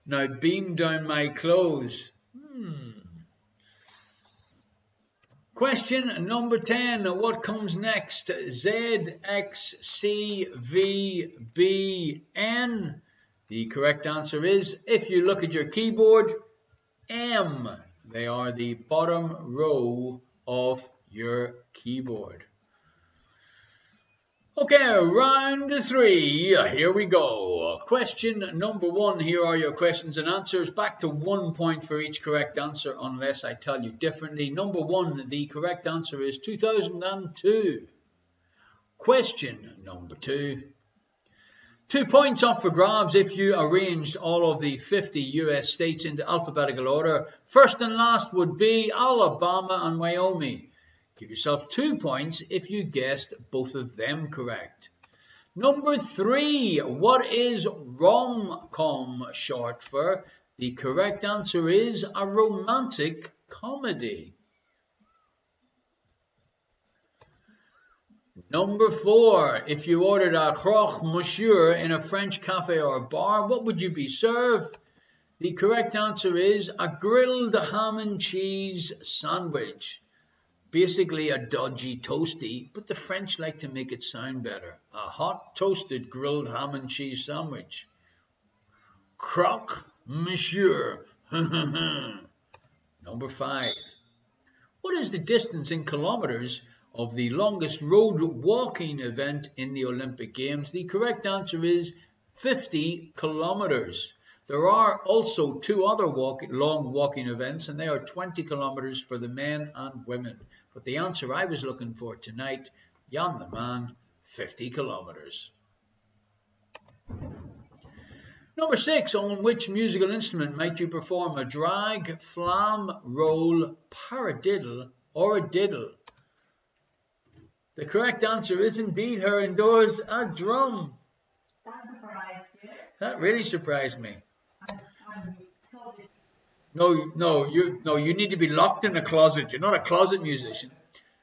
Now beam down my clothes. Question number 10. What comes next? Z, X, C, V, B, N. The correct answer is, if you look at your keyboard, M. They are the bottom row of your keyboard. Okay, round 3. Here we go. Question number 1. Here are your questions and answers. Back to 1 point for each correct answer, unless I tell you differently. Number 1, the correct answer is 2002. Question number 2. 2 points up for grabs if you arranged all of the 50 US states into alphabetical order. First and last would be Alabama and Wyoming. Give yourself 2 points if you guessed both of them correct. Number 3, what is rom-com short for? The correct answer is a romantic comedy. Number 4, if you ordered a croque monsieur in a French cafe or bar, what would you be served? The correct answer is a grilled ham and cheese sandwich. Basically a dodgy toasty, but the French like to make it sound better. A hot toasted grilled ham and cheese sandwich. Croque monsieur. Number 5. What is the distance in kilometers of the longest road walking event in the Olympic Games? The correct answer is 50 kilometers. There are also 2 other long walking events, and they are 20 kilometers for the men and women. But the answer I was looking for tonight, Jan the man, 50 kilometers. Number 6, on which musical instrument might you perform a drag, flam, roll, paradiddle, or a diddle? The correct answer is indeed her indoors, a drum. That surprised you. That really surprised me. No, you need to be locked in a closet. You're not a closet musician.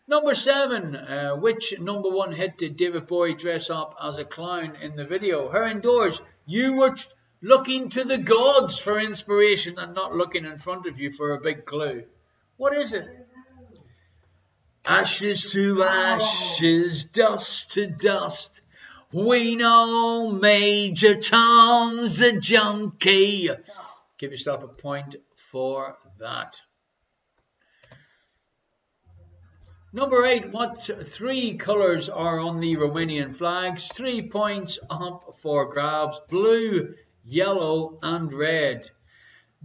Number 7, which number 1 hit did David Bowie dress up as a clown in the video? Her indoors, you were looking to the gods for inspiration and not looking in front of you for a big clue. What is it? Ashes to ashes, dust to dust. We know Major Tom's a junkie. Give yourself a point for that. Number 8, what 3 colours are on the Romanian flags? 3 points up for grabs. Blue, yellow and red.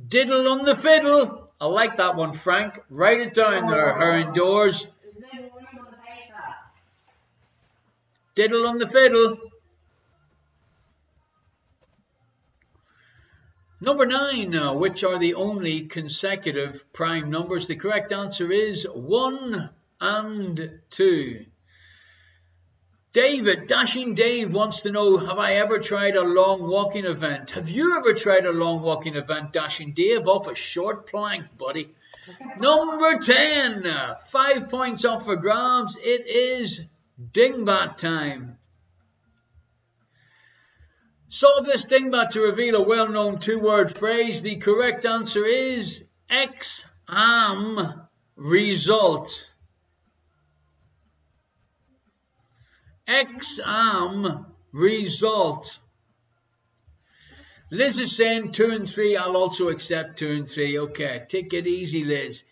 Diddle on the fiddle. I like that one, Frank. Write it down there, her indoors. There's no room on the paper. Diddle on the fiddle. Number 9, which are the only consecutive prime numbers? The correct answer is 1 and 2. David, Dashing Dave wants to know, have I ever tried a long walking event? Have you ever tried a long walking event, Dashing Dave? Off a short plank, buddy. Number 10, 5 points up for grabs. It is dingbat time. Solve this dingbat to reveal a well-known 2-word phrase. The correct answer is ex-am result. Ex-am result. Liz is saying 2 and 3. I'll also accept 2 and 3. Okay, take it easy, Liz.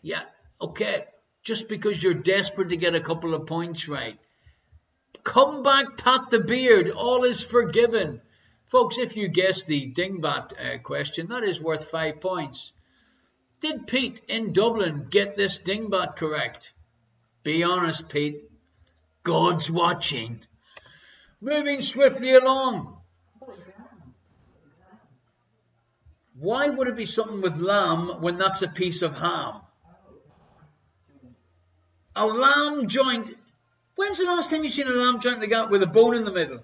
Yeah, okay. Just because you're desperate to get a couple of points right. Come back, pat the beard. All is forgiven. Folks, if you guessed the dingbat question, that is worth 5 points. Did Pete in Dublin get this dingbat correct? Be honest, Pete. God's watching. Moving swiftly along. Why would it be something with lamb when that's a piece of ham? A lamb joint. When's the last time you've seen a lamb joint like that with a bone in the middle?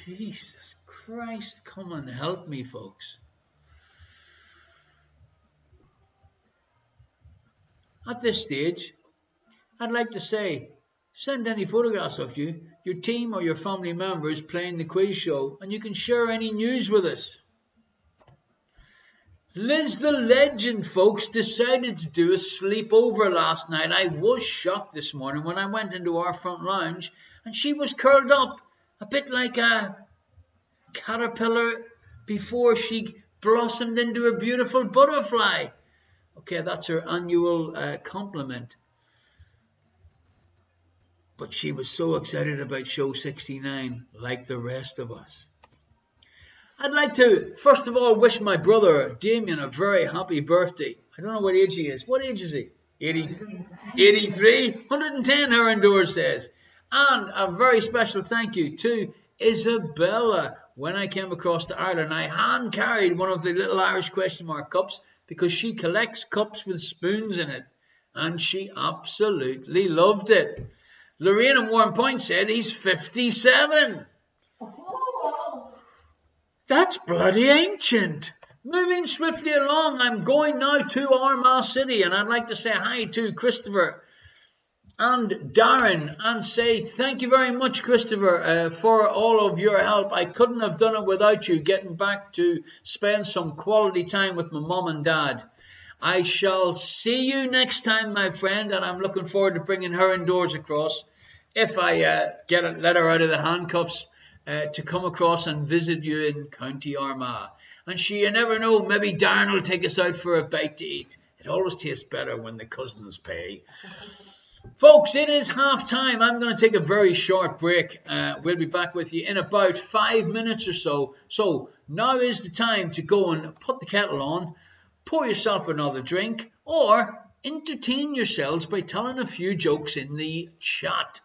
Jesus Christ, come and help me, folks. At this stage, I'd like to say, send any photographs of you, your team or your family members playing the quiz show, and you can share any news with us. Liz the legend, folks, decided to do a sleepover last night. I was shocked this morning when I went into our front lounge and she was curled up, a bit like a caterpillar before she blossomed into a beautiful butterfly. Okay, that's her annual compliment. But she was so excited about show 69, like the rest of us. I'd like to, first of all, wish my brother Damien a very happy birthday. I don't know what age he is. What age is he? 83? 110, her indoors says. And a very special thank you to Isabella. When I came across to Ireland, I hand carried one of the little Irish question mark cups because she collects cups with spoons in it. And she absolutely loved it. Lorraine at Warren Point said he's 57. That's bloody ancient. Moving swiftly along, I'm going now to Armagh City, and I'd like to say hi to Christopher and Darren and say thank you very much, Christopher, for all of your help. I couldn't have done it without you, getting back to spend some quality time with my mom and dad. I shall see you next time, my friend, and I'm looking forward to bringing her indoors across if I let her out of the handcuffs to come across and visit you in County Armagh. And you never know, maybe Darren will take us out for a bite to eat. It always tastes better when the cousins pay. Folks, it is half time. I'm going to take a very short break. We'll be back with you in about 5 minutes or so. So now is the time to go and put the kettle on, pour yourself another drink, or entertain yourselves by telling a few jokes in the chat.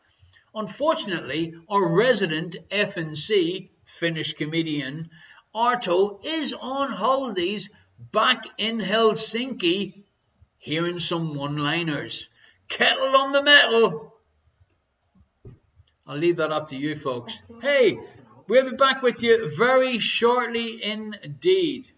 Unfortunately, our resident FNC, Finnish comedian, Arto, is on holidays back in Helsinki, hearing some one-liners. Kettle on the metal. I'll leave that up to you folks. Hey, we'll be back with you very shortly indeed.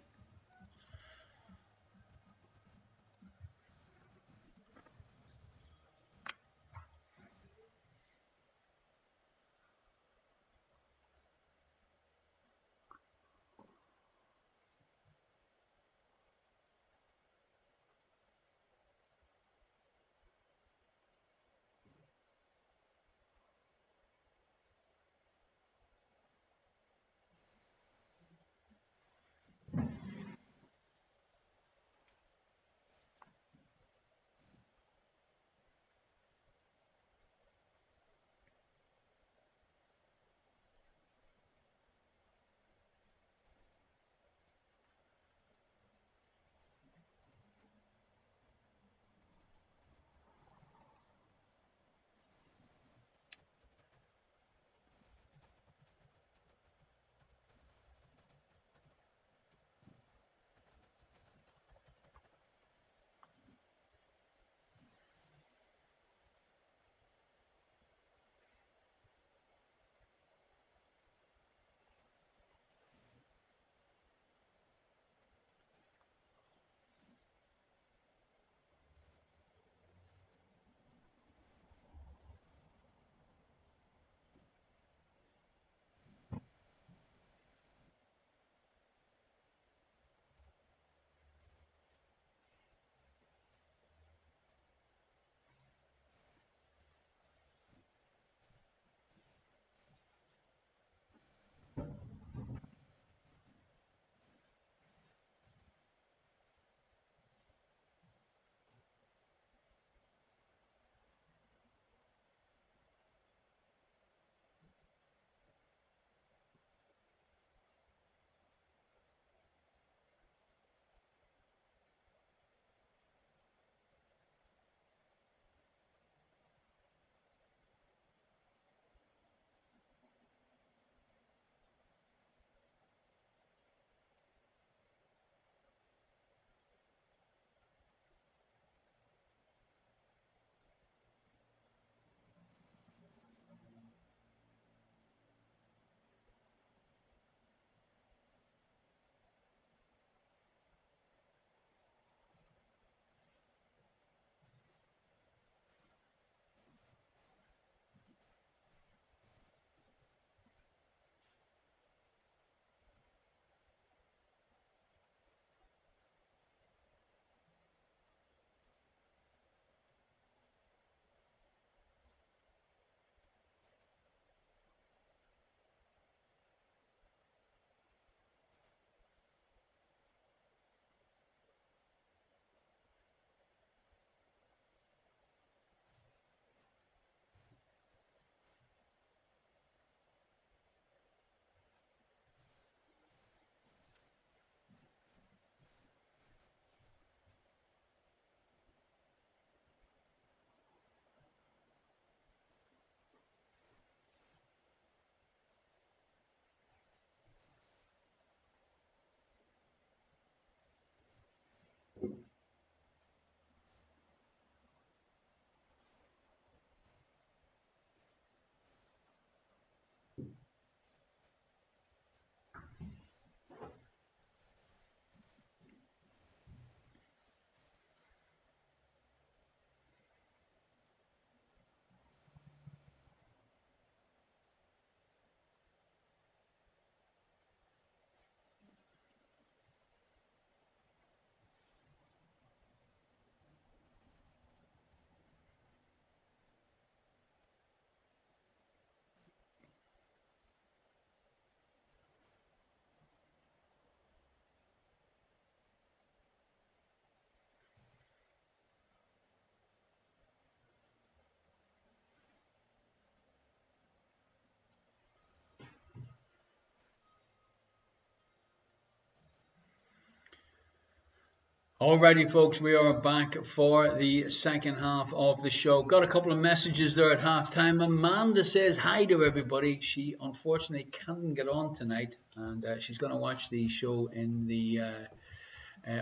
Alrighty, folks, we are back for the second half of the show. Got a couple of messages there at halftime. Amanda says hi to everybody. She unfortunately can't get on tonight, and she's going to watch the show in the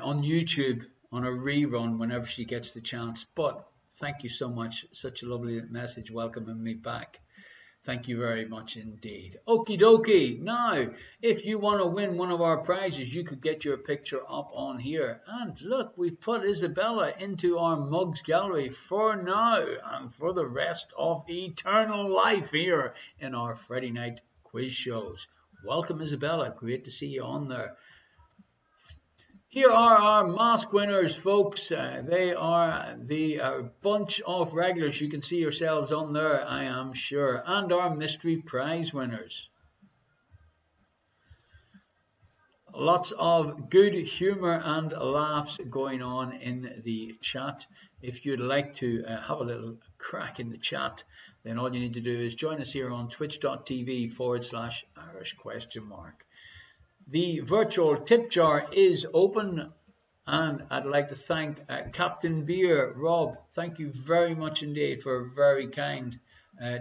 on YouTube on a rerun whenever she gets the chance. But thank you so much. Such a lovely message welcoming me back. Thank you very much indeed. Okie dokie. Now, if you want to win one of our prizes, you could get your picture up on here. And look, we've put Isabella into our mugs gallery for now and for the rest of eternal life here in our Friday night quiz shows. Welcome, Isabella. Great to see you on there. Here are our Mosque Winners, folks. They are the bunch of regulars. You can see yourselves on there, I am sure. And our mystery prize winners. Lots of good humour and laughs going on in the chat. If you'd like to have a little crack in the chat, then all you need to do is join us here on twitch.tv/Irish ? The virtual tip jar is open, and I'd like to thank Captain Beer, Rob. Thank you very much indeed for a very kind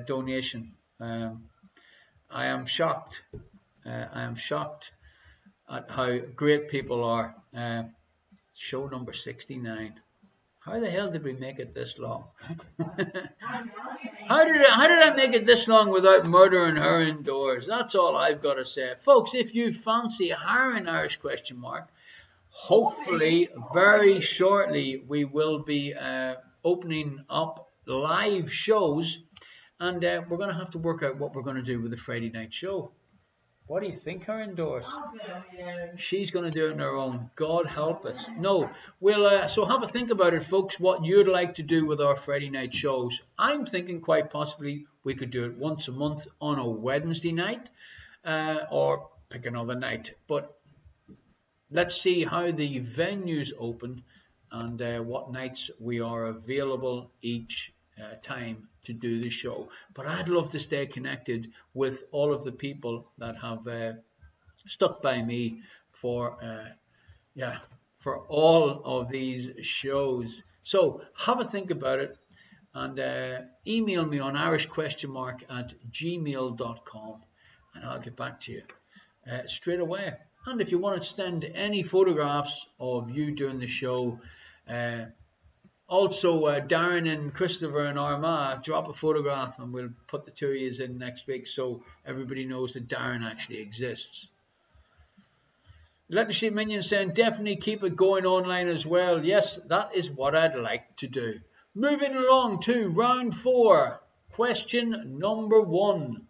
donation. I am shocked. I am shocked at how great people are. Show number 69. How the hell did we make it this long? How did I make it this long without murdering her indoors? That's all I've got to say. Folks, if you fancy hiring Irish ? Hopefully very shortly we will be opening up live shows, and we're going to have to work out what we're going to do with the Friday night show. What do you think, her indoors? She's going to do it on her own. God help us. No, we'll so have a think about it, folks, what you'd like to do with our Friday night shows. I'm thinking quite possibly we could do it once a month on a Wednesday night, or pick another night. But let's see how the venues open and what nights we are available each time to do the show. But I'd love to stay connected with all of the people that have stuck by me for all of these shows. So have a think about it, and email me on irishquestionmark@gmail.com, and I'll get back to you straight away. And if you want to send any photographs of you during the show, also, Darren and Christopher and Armagh, drop a photograph and we'll put the two of you in next week so everybody knows that Darren actually exists. Letter Sheet Minion saying, definitely keep it going online as well. Yes, that is what I'd like to do. Moving along to round 4. Question number 1.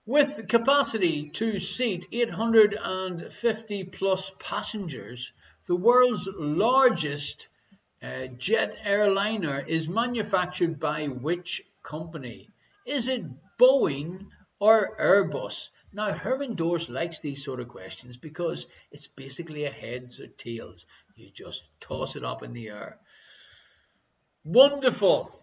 With capacity to seat 850 plus passengers, the world's largest jet airliner is manufactured by which company? Is it Boeing or Airbus? Now, Herman Dorse likes these sort of questions because it's basically a heads or tails. You just toss it up in the air. Wonderful.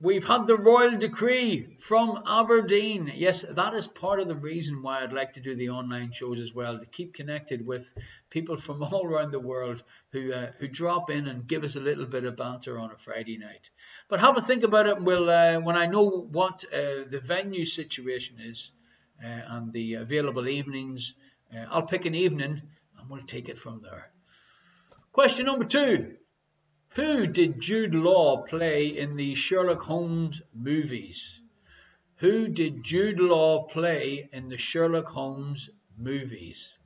We've had the royal decree from Aberdeen. Yes, that is part of the reason why I'd like to do the online shows as well, to keep connected with people from all around the world who drop in and give us a little bit of banter on a Friday night. But have a think about it, and we'll when I know what the venue situation is and the available evenings, I'll pick an evening and we'll take it from there. Question number 2. Who did Jude Law play in the Sherlock Holmes movies? Who did Jude Law play in the Sherlock Holmes movies?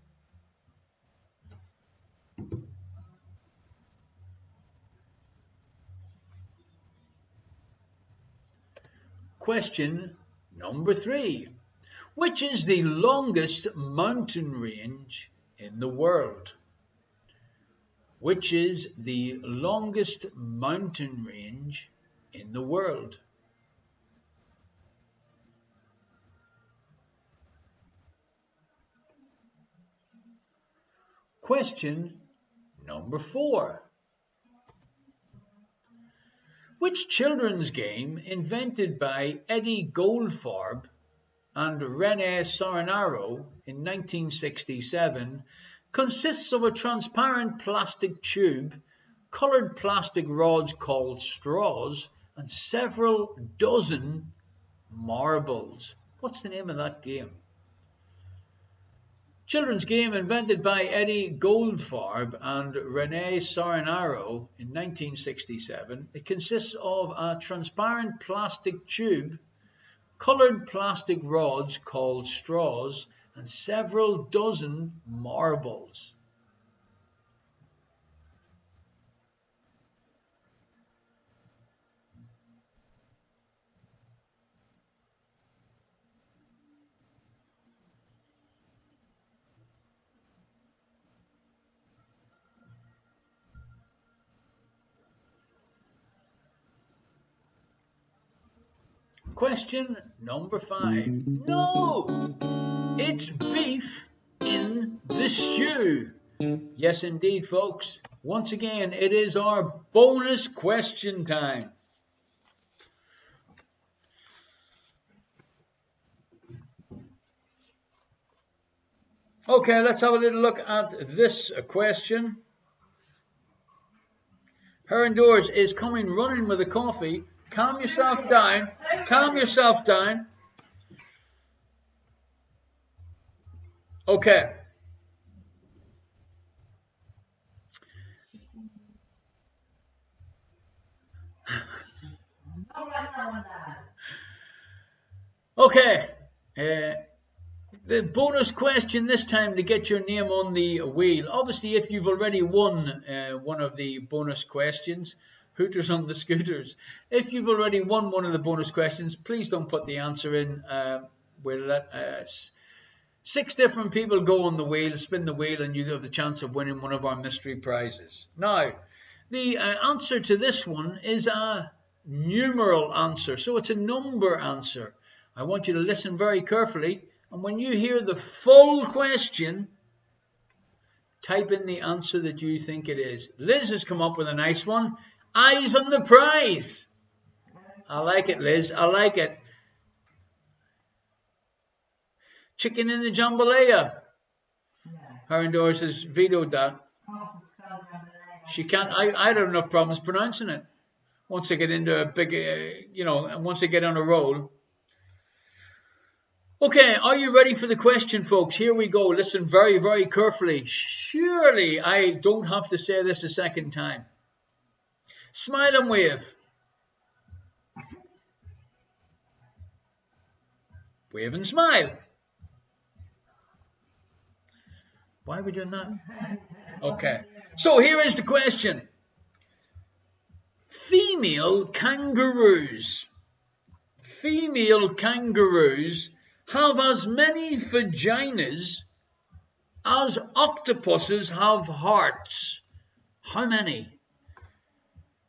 Question number 3. Which is the longest mountain range in the world? Which is the longest mountain range in the world? Question number 4. Which children's game invented by Eddie Goldfarb and René Sorinaro in 1967 consists of a transparent plastic tube, coloured plastic rods called straws, and several dozen marbles. What's the name of that game? Children's game invented by Eddie Goldfarb and René Sorinaro in 1967. It consists of a transparent plastic tube, coloured plastic rods called straws, and several dozen marbles. Question number 5. No! It's beef in the stew. Yes, indeed, folks. Once again, it is our bonus question time. Okay, let's have a little look at this question. Her indoors is coming running with a coffee. Calm yourself down. Calm yourself down. Okay. Okay. The bonus question this time to get your name on the wheel. Obviously, if you've already won one of the bonus questions, Hooters on the Scooters. If you've already won one of the bonus questions, please don't put the answer in. We'll let 6 different people go on the wheel, spin the wheel, and you have the chance of winning one of our mystery prizes. Now, the answer to this one is a numeral answer, so it's a number answer. I want you to listen very carefully, and when you hear the full question, type in the answer that you think it is. Liz has come up with a nice one. Eyes on the prize. I like it, Liz. I like it. Chicken in the jambalaya. Her indoors has vetoed that. She can't. I don't have enough problems pronouncing it. Once they get into a big, and once they get on a roll. Okay, are you ready for the question, folks? Here we go. Listen very, very carefully. Surely I don't have to say this a second time. Smile and wave. Wave and smile. Why are we doing that? Okay. So here is the question. Female kangaroos have as many vaginas as octopuses have hearts. How many?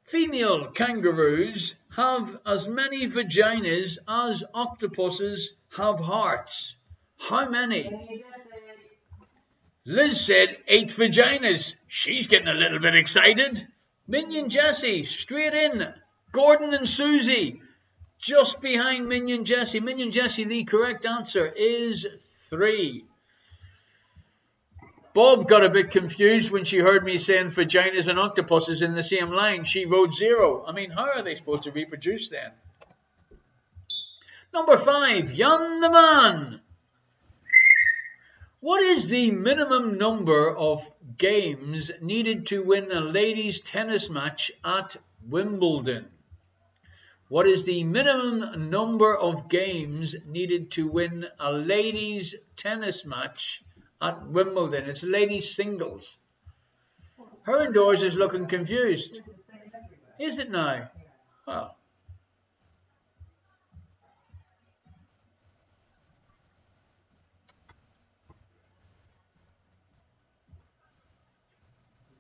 Female kangaroos have as many vaginas as octopuses have hearts. How many? Liz said 8 vaginas. She's getting a little bit excited. Minion Jessie, straight in. Gordon and Susie, just behind Minion Jessie. Minion Jessie, the correct answer is 3. Bob got a bit confused when she heard me saying vaginas and octopuses in the same line. She wrote 0. I mean, how are they supposed to reproduce then? Number 5, Jan the Man. What is the minimum number of games needed to win a ladies' tennis match at Wimbledon? What is the minimum number of games needed to win a ladies' tennis match at Wimbledon? It's ladies' singles. Her indoors is looking confused. Is it now? Well.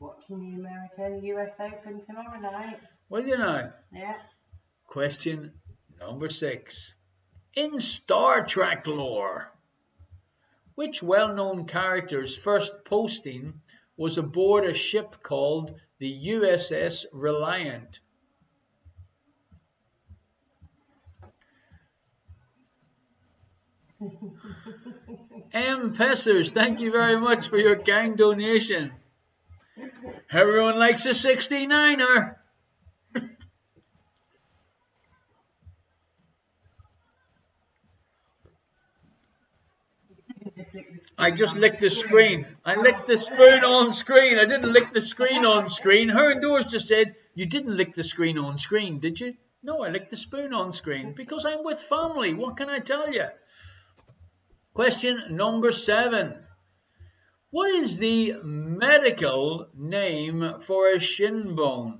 Watching the American US Open tomorrow night. Well, you know. Yeah. Question number 6. In Star Trek lore, which well-known character's first posting was aboard a ship called the USS Reliant? M. Pessers, thank you very much for your kind donation. Everyone likes a 69er. I just licked the screen. I licked the spoon on screen. I didn't lick the screen on screen. Her and Doris just said, you didn't lick the screen on screen, did you? No, I licked the spoon on screen because I'm with family. What can I tell you? Question number 7. What is the medical name for a shin bone?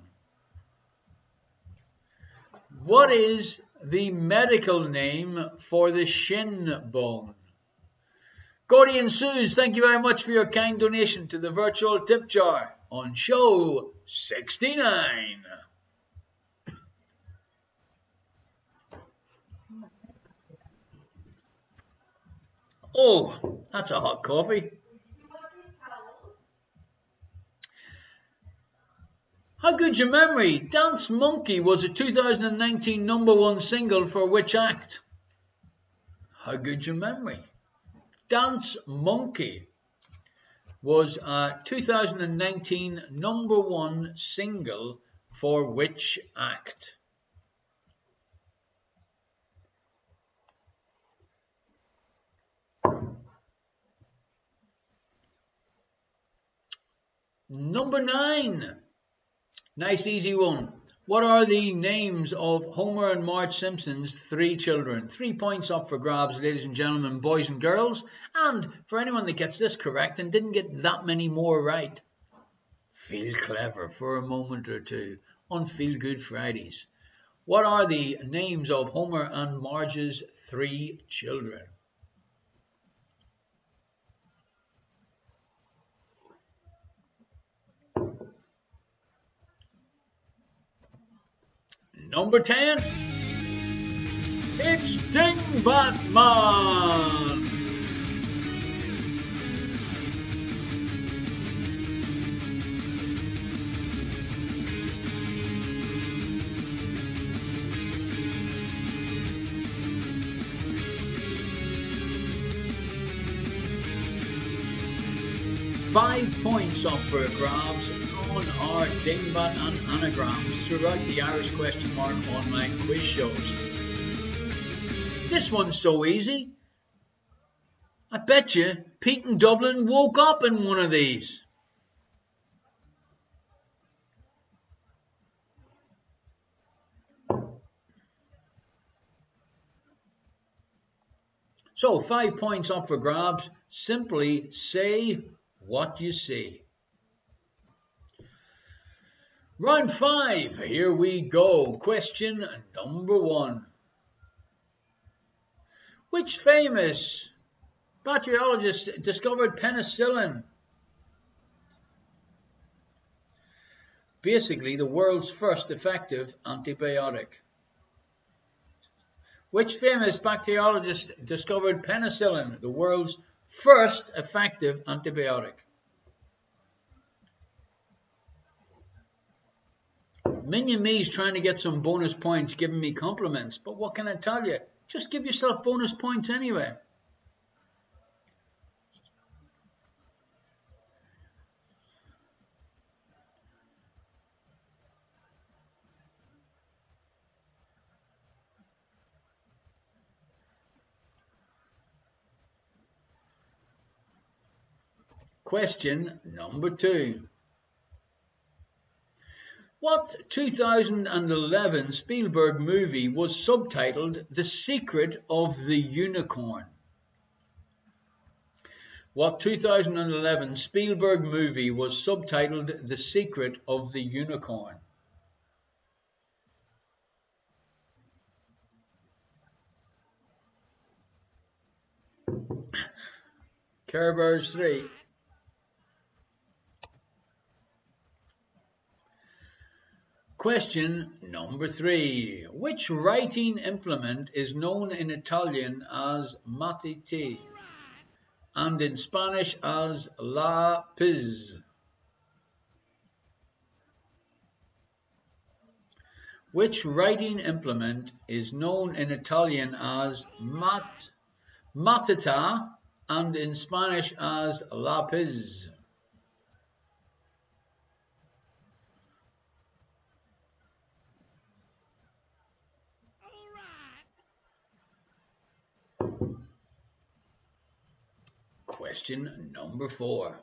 What is the medical name for the shin bone? Gordy and Suze, thank you very much for your kind donation to the virtual tip jar on show 69. Oh, that's a hot coffee. How good's your memory? Dance Monkey was a 2019 #1 single for which act? How good's your memory? Dance Monkey was a 2019 #1 single for which act? Number 9. Nice easy one. What are the names of Homer and Marge Simpson's 3 children? 3 points up for grabs, ladies and gentlemen, boys and girls. And for anyone that gets this correct and didn't get that many more right, feel clever for a moment or two on Feel Good Fridays. What are the names of Homer and Marge's 3 children? Number 10. It's Dingbat Man. Five points up for grabs on our dingbat and anagrams throughout the Irish question mark online quiz shows. This one's so easy. I bet you Pete in Dublin woke up in one of these. So 5 points up for grabs. Simply say what you see. Round 5, here we go. Question number 1. Which famous bacteriologist discovered penicillin? Basically, the world's first effective antibiotic. Which famous bacteriologist discovered penicillin, the world's first effective antibiotic? Minion Me's trying to get some bonus points, giving me compliments, but what can I tell you? Just give yourself bonus points anyway. Question number 2. What 2011 Spielberg movie was subtitled The Secret of the Unicorn? What 2011 Spielberg movie was subtitled The Secret of the Unicorn? Care Bears 3. Question number 3. Which writing implement is known in Italian as matite and in Spanish as lápiz? Which writing implement is known in Italian as matata, and in Spanish as lápiz. Question number 4.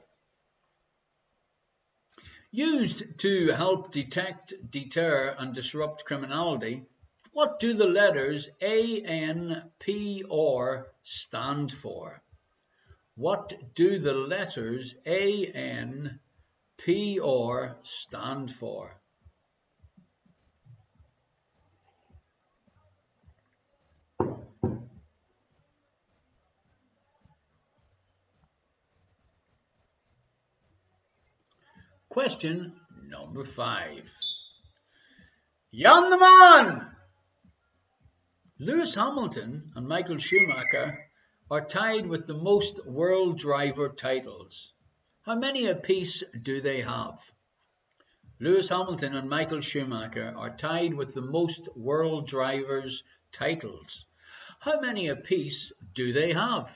Used to help detect, deter, and disrupt criminality, what do the letters ANPR stand for? What do the letters ANPR stand for? Question number 5. Jan the man! Lewis Hamilton and Michael Schumacher are tied with the most world driver titles. How many apiece do they have? Lewis Hamilton and Michael Schumacher are tied with the most world drivers titles. How many apiece do they have?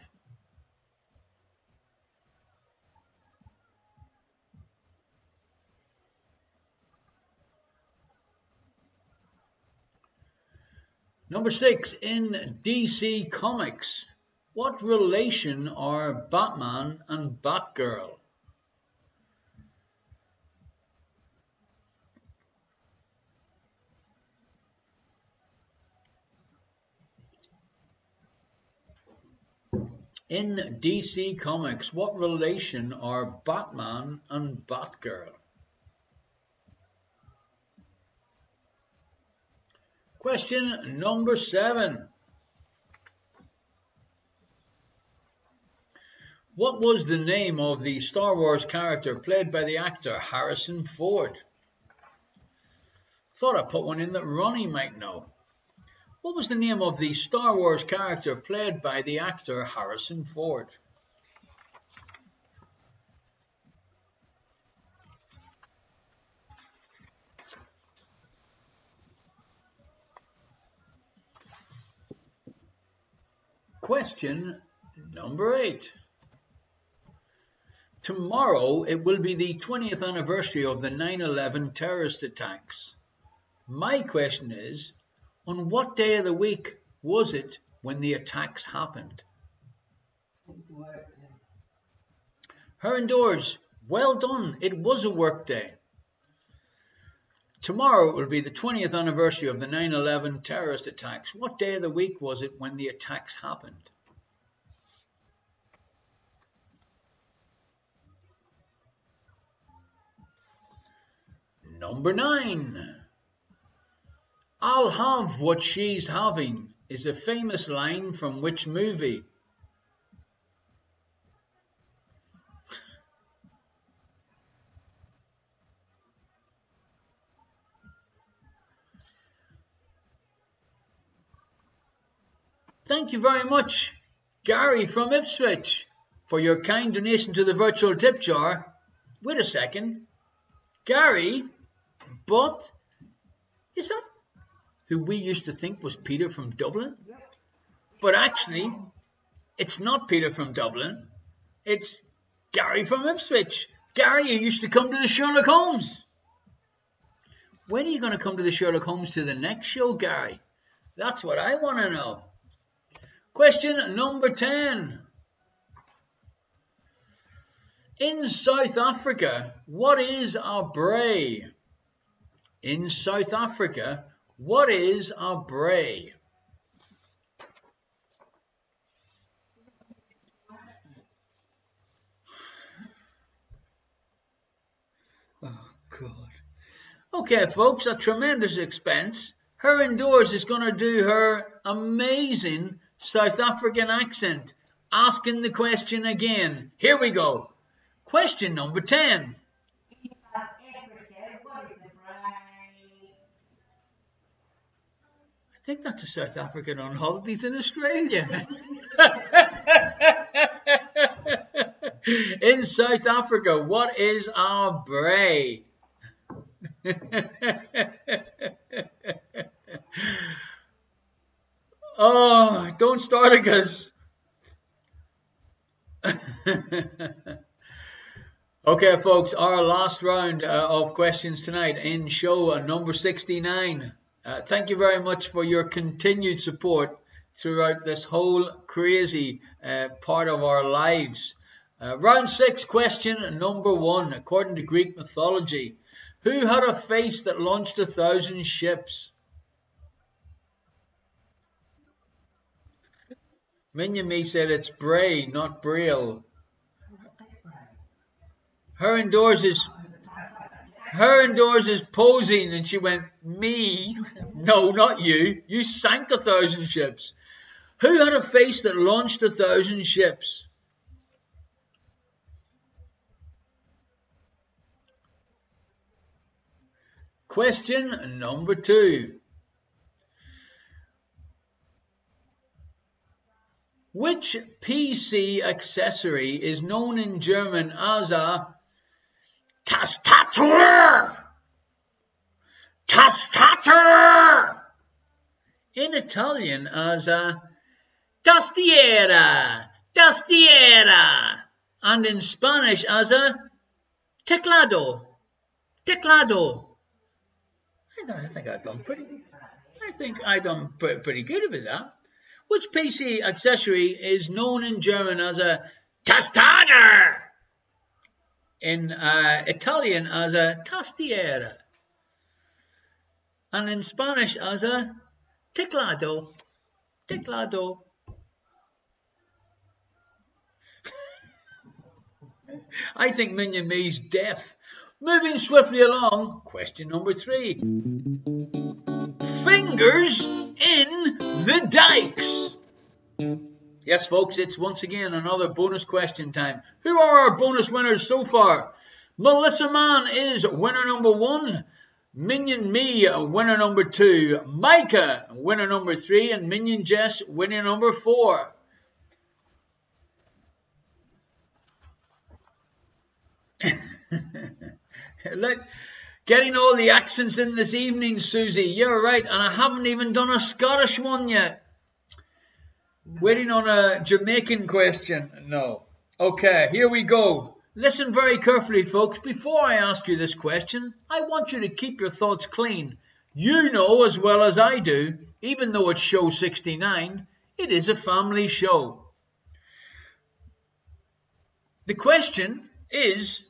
Number 6, in DC Comics, what relation are Batman and Batgirl? In DC Comics, what relation are Batman and Batgirl? Question number 7. What was the name of the Star Wars character played by the actor Harrison Ford? Thought I put one in that Ronnie might know. What was the name of the Star Wars character played by the actor Harrison Ford? Question number 8. Tomorrow it will be the 20th anniversary of the 9/11 terrorist attacks. My question is, on what day of the week was it when the attacks happened? It was a work day. Her indoors, well done, it was a work day. Tomorrow will be the 20th anniversary of the 9/11 terrorist attacks. What day of the week was it when the attacks happened? Number 9. I'll have what she's having is a famous line from which movie? Thank you very much, Gary from Ipswich, for your kind donation to the virtual tip jar. Wait a second. Gary, but is that who we used to think was Peter from Dublin? But actually, it's not Peter from Dublin. It's Gary from Ipswich. Gary, you used to come to the Sherlock Holmes. When are you going to come to the Sherlock Holmes to the next show, Gary? That's what I want to know. Question number 10. In South Africa, what is a braai? In South Africa, what is a braai? Oh, God. Okay, folks, a tremendous expense. Her indoors is going to do her amazing South African accent, asking the question again. Here we go. Question number 10. I think that's a South African on holidays in Australia. In South Africa, what is a braai? Oh, don't start it, because Okay, folks, our last round of questions tonight in show number 69. Thank you very much for your continued support throughout this whole crazy part of our lives. Round 6, question number 1. According to Greek mythology, who had a face that launched 1,000 ships? Minion Me said it's Bray, not Braille. Her indoors is posing, and she went, me? No, not you. You sank 1,000 ships. Who had a face that launched 1,000 ships? Question number 2. Which PC accessory is known in German as a Tastatur? Tastatur! In Italian as a tastiera, tastiera, and in Spanish as a teclado, teclado. I think I've done pretty good with that. Which PC accessory is known in German as a tastator? In Italian as a tastiera, and in Spanish as a teclado, teclado. I think Minion Me's deaf. Moving swiftly along, question number 3. Fingers in the dikes. Yes, folks, it's once again another bonus question time. Who are our bonus winners so far? Melissa Mann is winner number 1. Minion Me, winner number 2. Micah, winner number 3. And Minion Jess, winner number 4. Look, getting all the accents in this evening, Susie. You're right, and I haven't even done a Scottish one yet. Waiting on a Jamaican question. No. Okay, here we go. Listen very carefully, folks. Before I ask you this question, I want you to keep your thoughts clean. You know as well as I do, even though it's show 69, it is a family show. The question is,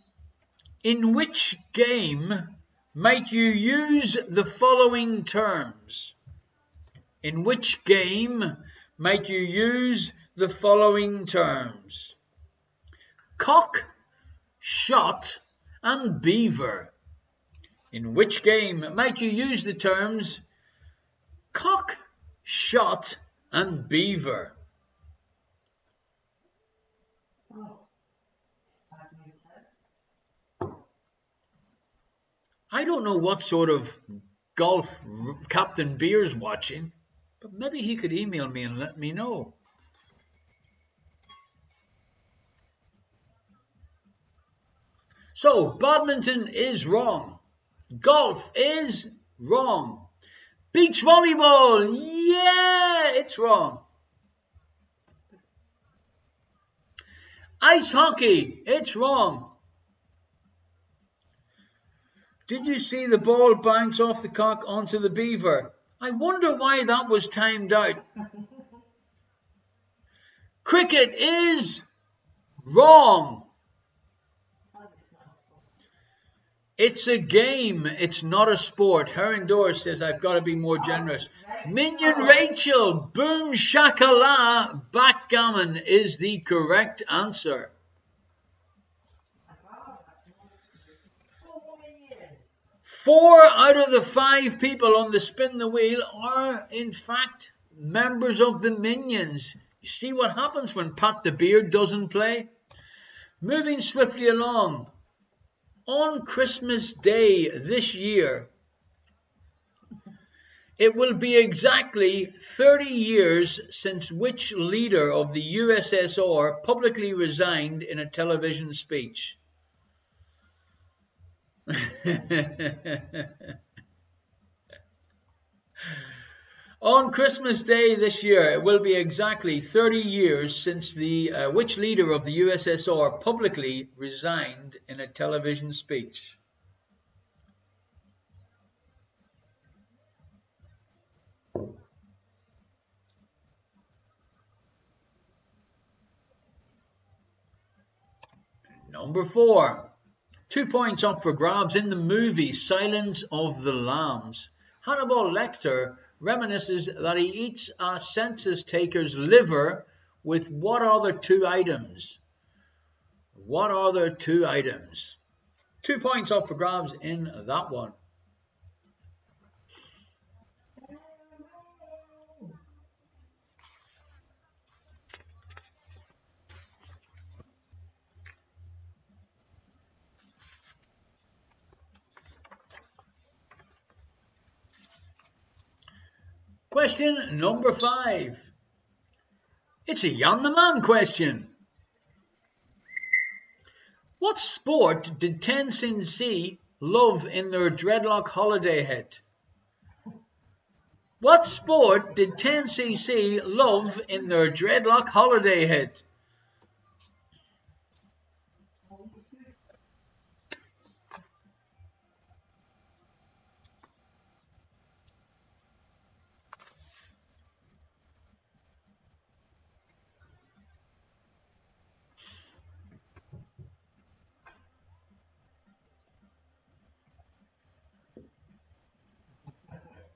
in which game might you use the following terms? In which game might you use the following terms? Cock, shot, and beaver. In which game might you use the terms cock, shot, and beaver? I don't know what sort of golf Captain Beer's watching, but maybe he could email me and let me know. So, badminton is wrong. Golf is wrong. Beach volleyball, yeah, it's wrong. Ice hockey, it's wrong. Did you see the ball bounce off the cock onto the beaver? I wonder why that was timed out. Cricket is wrong. It's a game. It's not a sport. Her indoors says I've got to be more generous. Minion Rachel, boom shakala, backgammon is the correct answer. 4 out of the 5 people on the spin the wheel are, in fact, members of the Minions. You see what happens when Pat the Beard doesn't play? Moving swiftly along. On Christmas Day this year, it will be exactly 30 years since which leader of the USSR publicly resigned in a television speech? On Christmas Day this year, it will be exactly 30 years since which leader of the USSR publicly resigned in a television speech? Number 4. 2 points up for grabs. In the movie Silence of the Lambs, Hannibal Lecter reminisces that he eats a census taker's liver with what other 2 items? What other 2 items? 2 points up for grabs in that one. Question number 5. It's a Jan the Man question. What sport did Tenzin C love in their dreadlock holiday hit? What sport did Tenzin C love in their dreadlock holiday hit?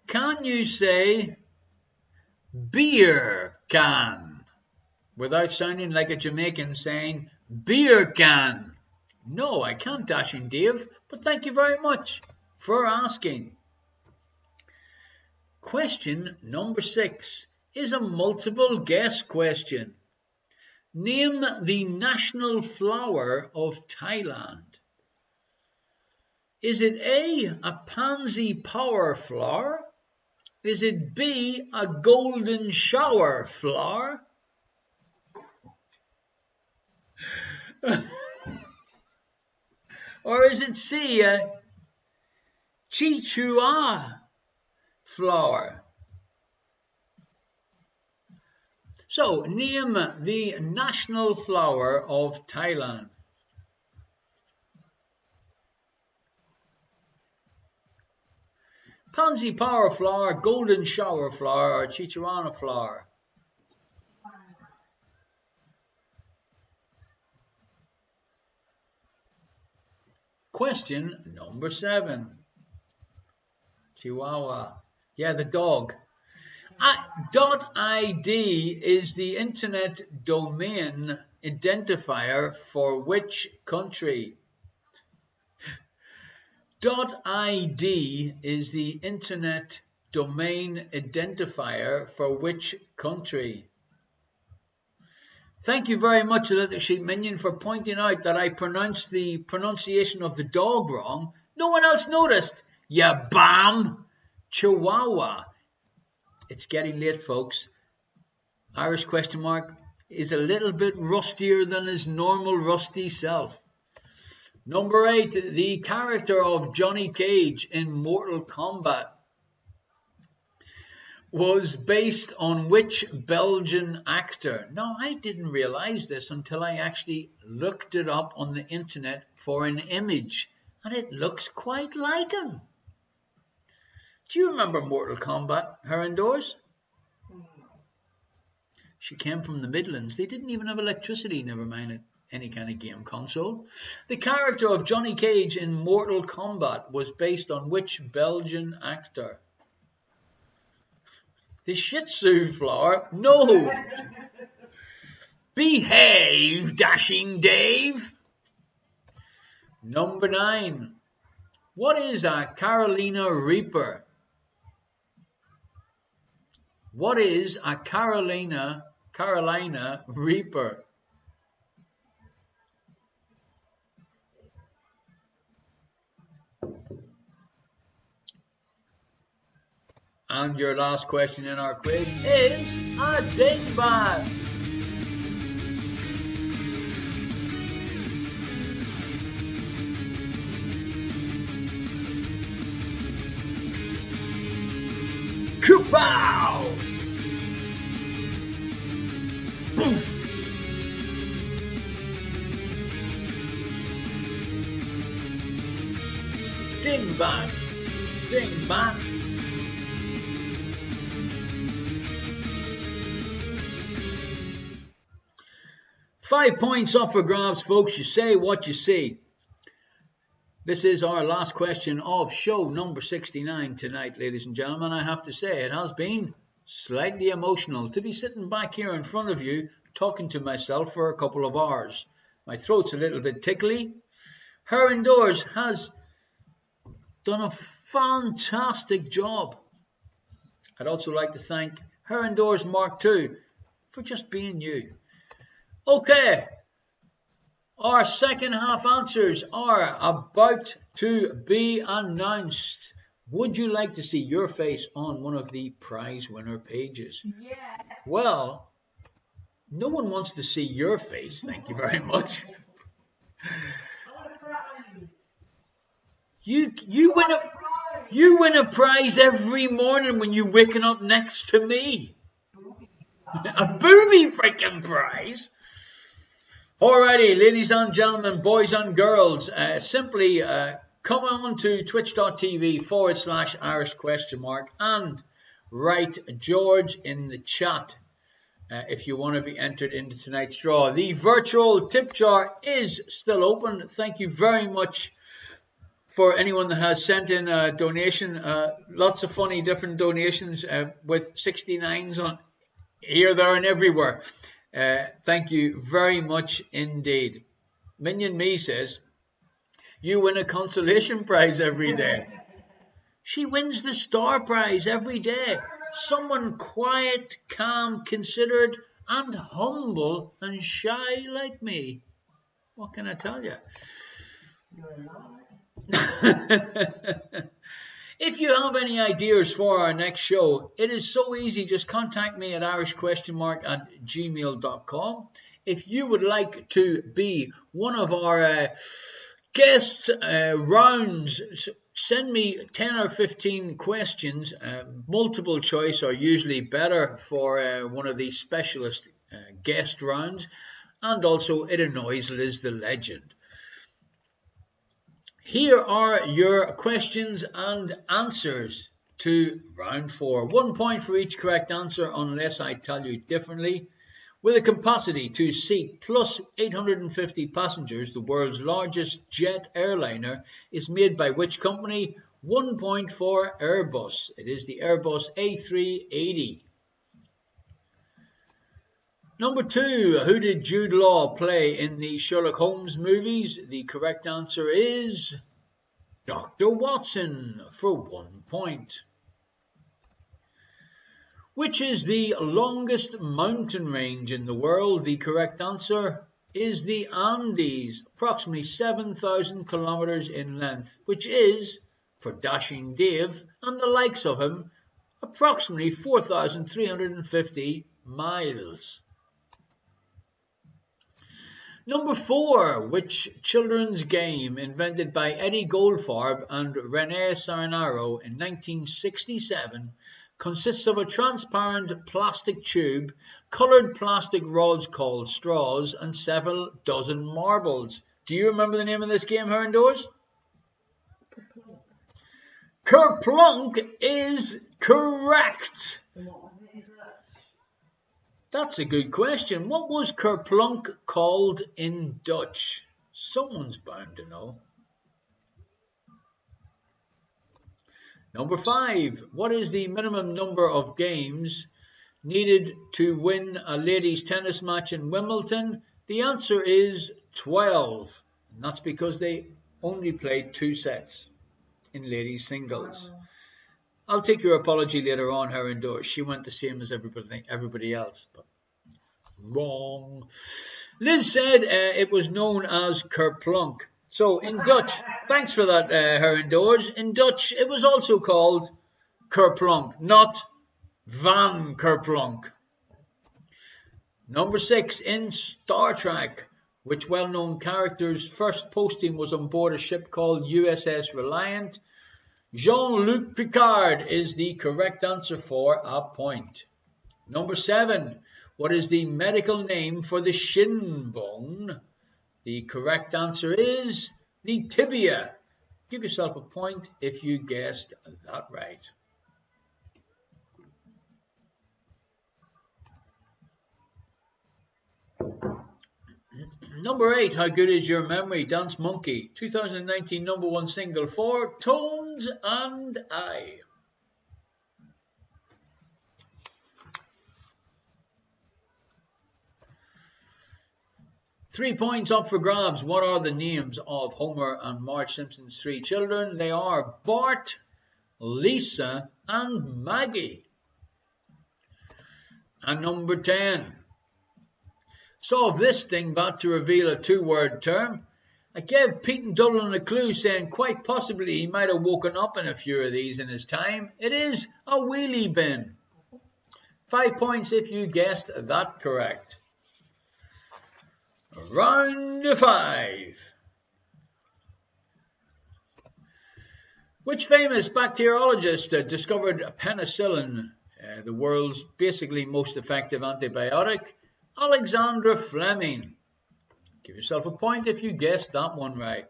Can you say beer can without sounding like a Jamaican saying beer can? No, I can't, Dashing Dave, but thank you very much for asking. Question number 6 is a multiple guess question. Name the national flower of Thailand. Is it A, pansy power flower? Is it B, a golden shower flower? Or is it C, a chichua flower? So, name the national flower of Thailand. Pansy power flower, golden shower flower, or chicharana flower? Question number 7. Chihuahua. Yeah, the dog. .id is the internet domain identifier for which country? .id is the internet domain identifier for which country? Thank you very much, Little Sheep Minion, for pointing out that I pronounced the pronunciation of the dog wrong. No one else noticed. Ya bam! Chihuahua. It's getting late, folks. Irish question mark is a little bit rustier than his normal rusty self. Number 8, the character of Johnny Cage in Mortal Kombat was based on which Belgian actor? Now, I didn't realize this until I actually looked it up on the internet for an image, and it looks quite like him. Do you remember Mortal Kombat, her indoors? She came from the Midlands. They didn't even have electricity, never mind any kind of game console. The character of Johnny Cage in Mortal Kombat was based on which Belgian actor? The Shih Tzu flower? No. Behave, Dashing Dave. Number 9. What is a Carolina Reaper? What is a Carolina Reaper? And your last question in our quiz is a dingbat. Kapow! Ding bang. Ding bang. Five points up for grabs, folks. You say what you see. This is our last question of show number 69 tonight, ladies and gentlemen. I have to say it has been slightly emotional to be sitting back here in front of you talking to myself for a couple of hours. My throat's a little bit tickly. Her Indoors has done a fantastic job. I'd also like to thank Her Indoors Mark II for just being you. Okay, our second half answers are about to be announced. Would you like to see your face on one of the prize winner pages? Yes. Well, no one wants to see your face, thank you very much. I want a prize. You win a prize every morning when you're waking up next to me. A booby freaking prize. Alrighty, ladies and gentlemen, boys and girls, simply come on to twitch.tv/Irish ? And write George in the chat if you want to be entered into tonight's draw. The virtual tip jar is still open. Thank you very much for anyone that has sent in a donation. Lots of funny different donations with 69s on here, there and everywhere. Thank you very much indeed. Minion Me says, you win a consolation prize every day. She wins the star prize every day. Someone quiet, calm, considered, and humble and shy like me. What can I tell you? You're alive. If you have any ideas for our next show, it is so easy. Just contact me at irish@gmail.com. If you would like to be one of our guest rounds, send me 10 or 15 questions. Multiple choice are usually better for one of these specialist guest rounds. And also, it annoys Liz the Legend. Here are your questions and answers to round 4. 1 point for each correct answer unless I tell you differently. With a capacity to seat plus 850 passengers, the world's largest jet airliner is made by which company? 1 point for Airbus. It is the Airbus A380. Number 2, who did Jude Law play in the Sherlock Holmes movies? The correct answer is Dr. Watson for 1 point. Which is the longest mountain range in the world? The correct answer is the Andes, approximately 7,000 kilometers in length, which is, for Dashing Dave and the likes of him, approximately 4,350 miles. Number 4, which children's game invented by Eddie Goldfarb and René Sarinaro in 1967 consists of a transparent plastic tube, coloured plastic rods called straws, and several dozen marbles? Do you remember the name of this game, Her Indoors? Kerplunk is correct. What was it in Dutch? That's a good question. What was Kerplunk called in Dutch? Someone's bound to know. Number 5. What is the minimum number of games needed to win a ladies' tennis match in Wimbledon? The answer is 12. And that's because they only played 2 sets in ladies' singles. Oh. I'll take your apology later on, Her Indoors. She went the same as everybody else. But wrong. Liz said it was known as Kerplunk. So in Dutch, thanks for that, Her Indoors. In Dutch, it was also called Kerplunk, not Van Kerplunk. Number 6, in Star Trek, which well-known character's first posting was on board a ship called USS Reliant? Jean-Luc Picard is the correct answer for a point. Number 7, what is the medical name for the shin bone? The correct answer is the tibia. Give yourself a point if you guessed that right. Number 8, how good is your memory? Dance Monkey, 2019 #1 single for Tones and I. Three points up for grabs. What are the names of Homer and Marge Simpson's three children? They are Bart, Lisa, and Maggie. And number 10. Solve this thing back to reveal a two-word term. I gave Pete in Dublin a clue saying quite possibly he might have woken up in a few of these in his time. It is a wheelie bin. 5 points if you guessed that correct. Round 5. Which famous bacteriologist discovered penicillin, the world's basically most effective antibiotic? Alexander Fleming. Give yourself a point if you guessed that one right.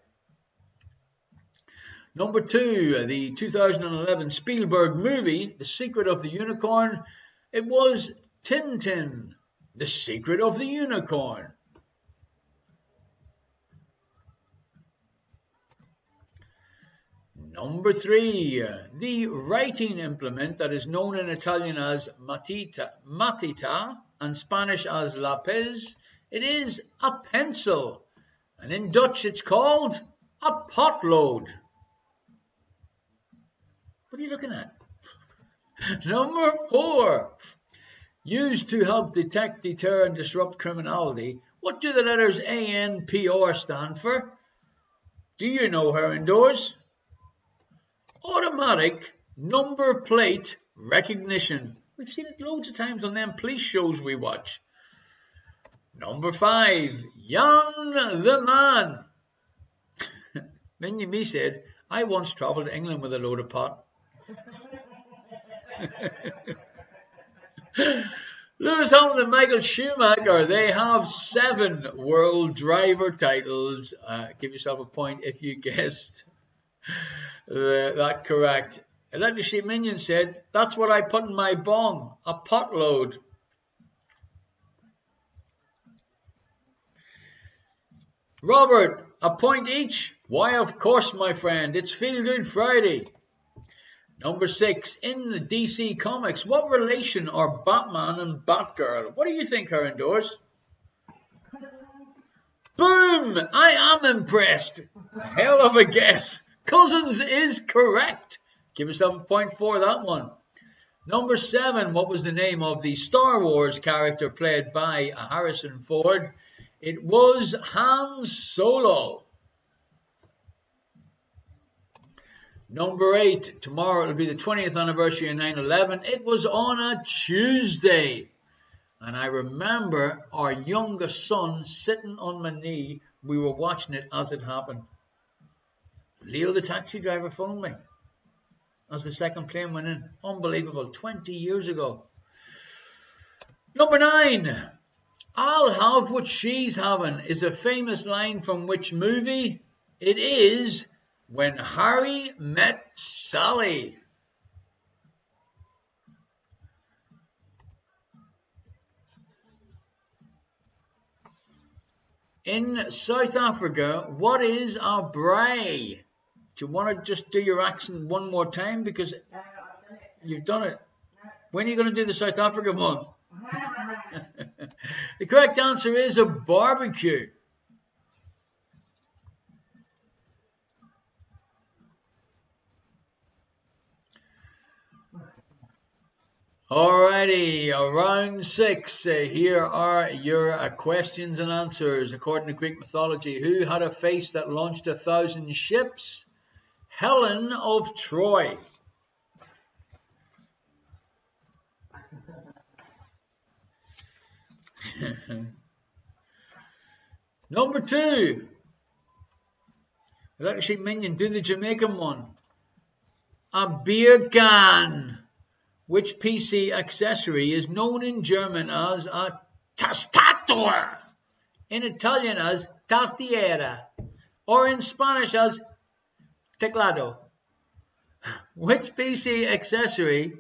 Number 2, the 2011 Spielberg movie, The Secret of the Unicorn. It was Tintin, The Secret of the Unicorn. Number 3, the writing implement that is known in Italian as matita and Spanish as lapis. It is a pencil, and in Dutch it's called a potlood. What are you looking at? Number 4, used to help detect, deter, and disrupt criminality. What do the letters ANPR stand for? Do you know her indoors? Automatic number plate recognition. We've seen it loads of times on them police shows we watch. Number 5, Jan the Man. Minion Me said, I once travelled to England with a load of pot. Lewis Hamilton and Michael Schumacher, they have 7 world driver titles. Give yourself a point if you guessed that correct. Electric Sheep Minion said, that's what I put in my bong, a potload. Robert, a point each? Why, of course, my friend. It's Feel Good Friday. Number 6, in the DC Comics, what relation are Batman and Batgirl? What do you think, her indoors? Cousins. Boom! I am impressed. Hell of a guess. Cousins is correct. Give yourself a point for that one. Number 7, what was the name of the Star Wars character played by Harrison Ford? It was Han Solo. Number 8, tomorrow will be the 20th anniversary of 9/11. It was on a Tuesday. And I remember our youngest son sitting on my knee. We were watching it as it happened. Leo the taxi driver phoned me as the second plane went in. Unbelievable, 20 years ago. Number 9, I'll have what she's having is a famous line from which movie? It is When Harry Met Sally. In South Africa, what is a braai? Do you want to just do your accent one more time? Because No, I've done it. you've done it. No. When are you going to do the South African one? The correct answer is a barbecue. Alrighty, round 6. Here are your questions and answers. According to Greek mythology, who had a face that launched 1,000 ships? Helen of Troy. Number 2. Electric Sheep Minion, do the Jamaican one. A beer can. Which PC accessory is known in German as a tastator, in Italian as tastiera, or in Spanish as Teclado. Which PC accessory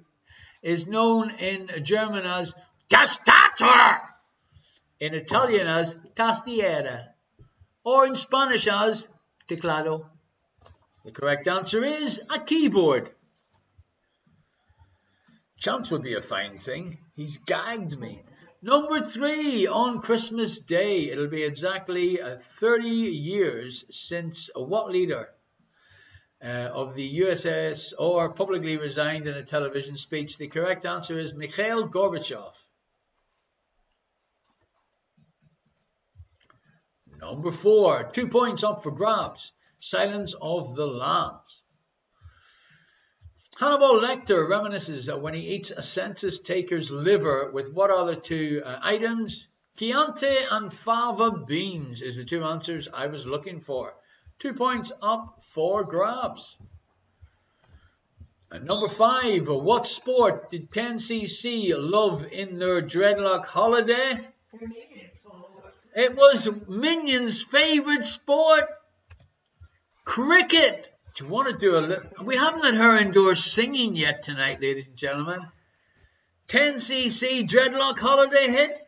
is known in German as Tastatur, in Italian as Tastiera, or in Spanish as Teclado? The correct answer is a keyboard. Chance would be a fine thing. He's gagged me. Number 3, on Christmas Day, it'll be exactly 30 years since what leader of the USSR publicly resigned in a television speech? The correct answer is Mikhail Gorbachev. Number 4, 2 points up for grabs. Silence of the Lambs. Hannibal Lecter reminisces that when he eats a census taker's liver with what are the 2 items? Chianti and fava beans is the 2 answers I was looking for. 2 points up for grabs. And number 5, what sport did 10cc love in their dreadlock holiday? It was Minion's favourite sport, cricket. Do you want to do a little? We haven't had her indoors singing yet tonight, ladies and gentlemen. 10cc dreadlock holiday hit.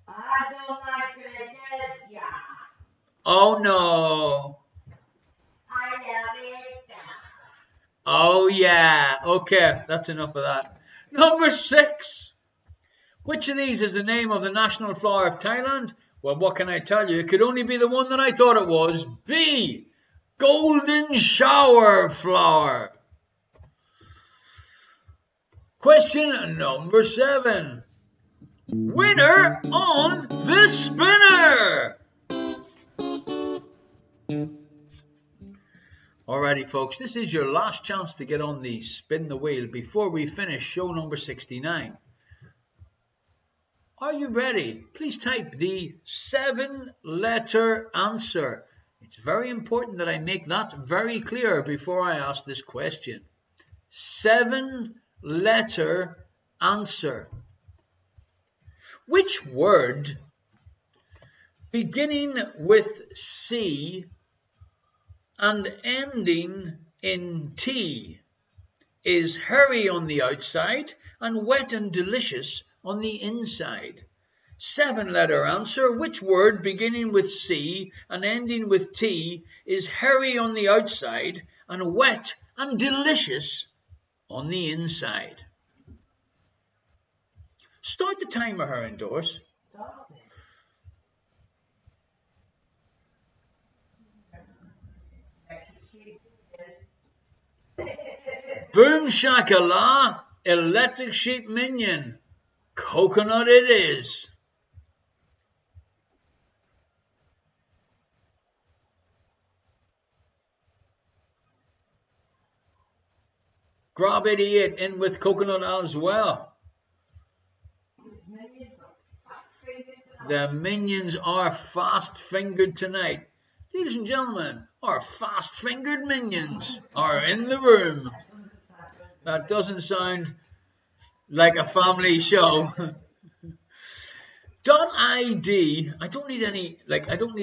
I don't like cricket, yeah. Oh no. I love it. Oh yeah. Okay, that's enough of that. Number 6. Which of these is the name of the national flower of Thailand? Well, what can I tell you? It could only be the one that I thought it was. B. Golden shower flower. Question number 7. Winner on the spinner. Alrighty, folks, this is your last chance to get on the spin the wheel before we finish show number 69. Are you ready? Please type the 7-letter answer. It's very important that I make that very clear before I ask this question. 7-letter answer. Which word beginning with C and ending in T is hairy on the outside and wet and delicious on the inside? 7-letter answer. Which word beginning with C and ending with T is hairy on the outside and wet and delicious on the inside? Start the timer, her indoors. Boom shakalaka, electric sheep minion. Coconut it is. Grab 88 in with coconut as well. The minions are fast-fingered tonight. Ladies and gentlemen, our fast-fingered minions are in the room. That doesn't sound like a family show. .id. I don't need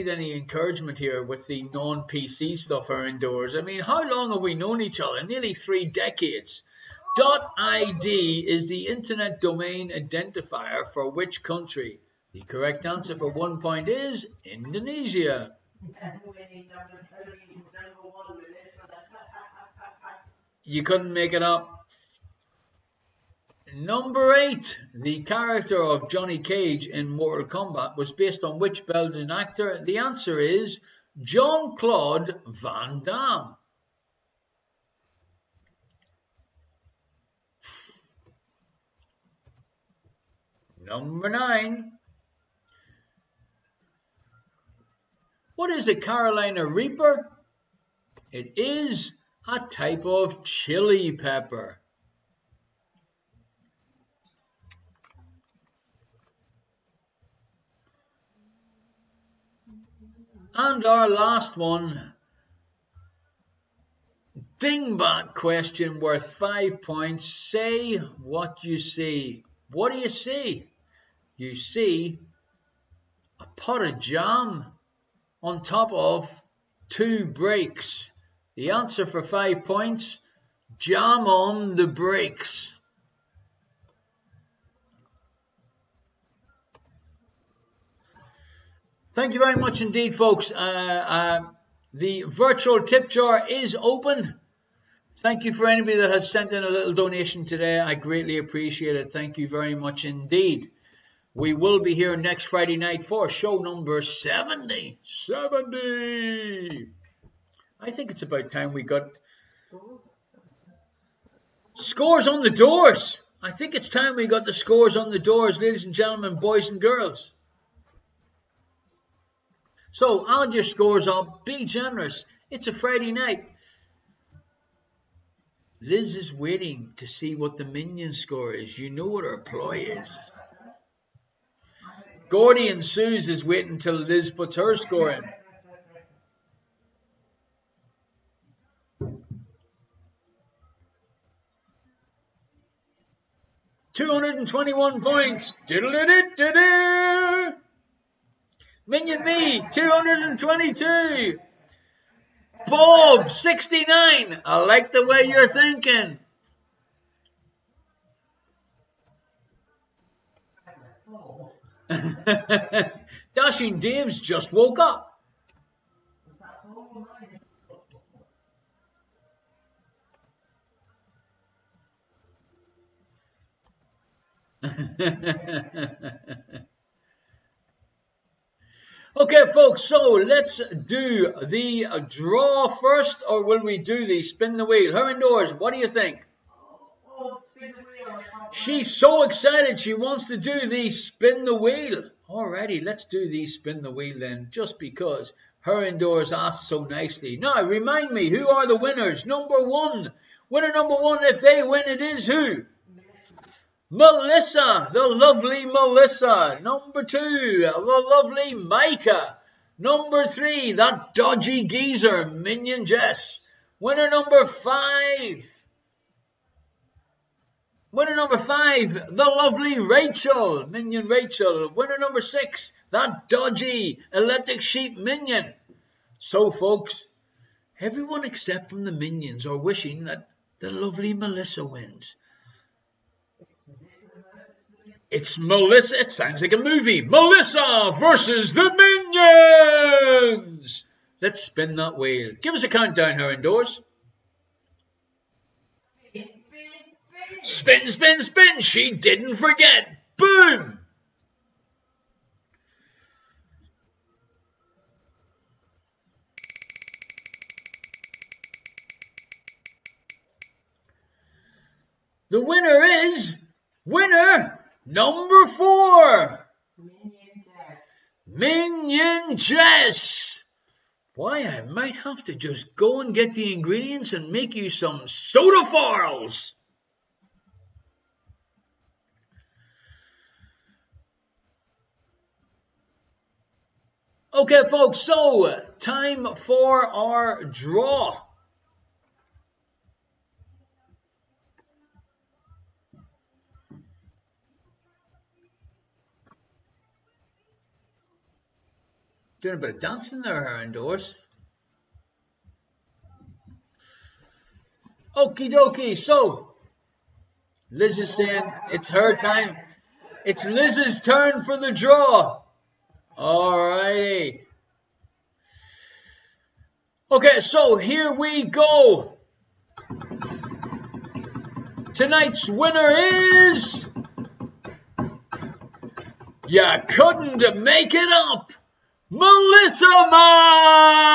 any encouragement here with the non-PC stuff are indoors. I mean, how long have we known each other? Nearly 3 decades. .id is the internet domain identifier for which country? The correct answer for 1 point is Indonesia. You couldn't make it up. Number 8. The character of Johnny Cage in Mortal Kombat was based on which Belgian actor? The answer is Jean-Claude Van Damme. Number 9. What is a Carolina Reaper? It is a type of chili pepper. And our last one, dingbat question worth 5 points. Say what you see. What do you see? You see a pot of jam on top of 2 brakes. The answer for 5 points, jam on the brakes. Thank you very much indeed, folks. The virtual tip jar is open. Thank you for anybody that has sent in a little donation today. I greatly appreciate it. Thank you very much indeed. We will be here next Friday night for show number 70. 70! I think it's about time we got scores on the doors. I think it's time we got the scores on the doors, ladies and gentlemen, boys and girls. So, add your scores up. Be generous. It's a Friday night. Liz is waiting to see what the minion score is. You know what her ploy is. Gordy and Suze is waiting till Liz puts her score in. $221 points. Diddle-diddle-diddle. Minion me, 222. Bob, 69. I like the way you're thinking. Dashing Dave's just woke up. Okay, folks, so let's do the draw first, or will we do the spin the wheel? Her indoors, what do you think? She's so excited she wants to do the spin the wheel. Alrighty, let's do the spin the wheel then, just because her indoors asked so nicely. Now, remind me, who are the winners? Number 1. Winner number 1, if they win, it is who? Melissa, the lovely Melissa. Number 2, the lovely Micah. Number 3, that dodgy geezer, Minion Jess. Winner number 5. Winner number 5, the lovely Rachel, Minion Rachel. Winner number 6, that dodgy electric sheep Minion. So, folks, everyone except from the Minions are wishing that the lovely Melissa wins. It's Melissa. It sounds like a movie. Melissa versus the Minions. Let's spin that wheel. Give us a countdown, her indoors. Spin, spin, spin. She didn't forget. Boom. The winner is winner number 4. Minion Jess. Why, I might have to just go and get the ingredients and make you some soda farls. Okay, folks, so time for our draw. Doing a bit of dancing there indoors. Okie dokie, so Liz is saying it's her time. It's Liz's turn for the draw. Alrighty. Okay, so here we go. Tonight's winner is... You couldn't make it up. Melissa Man!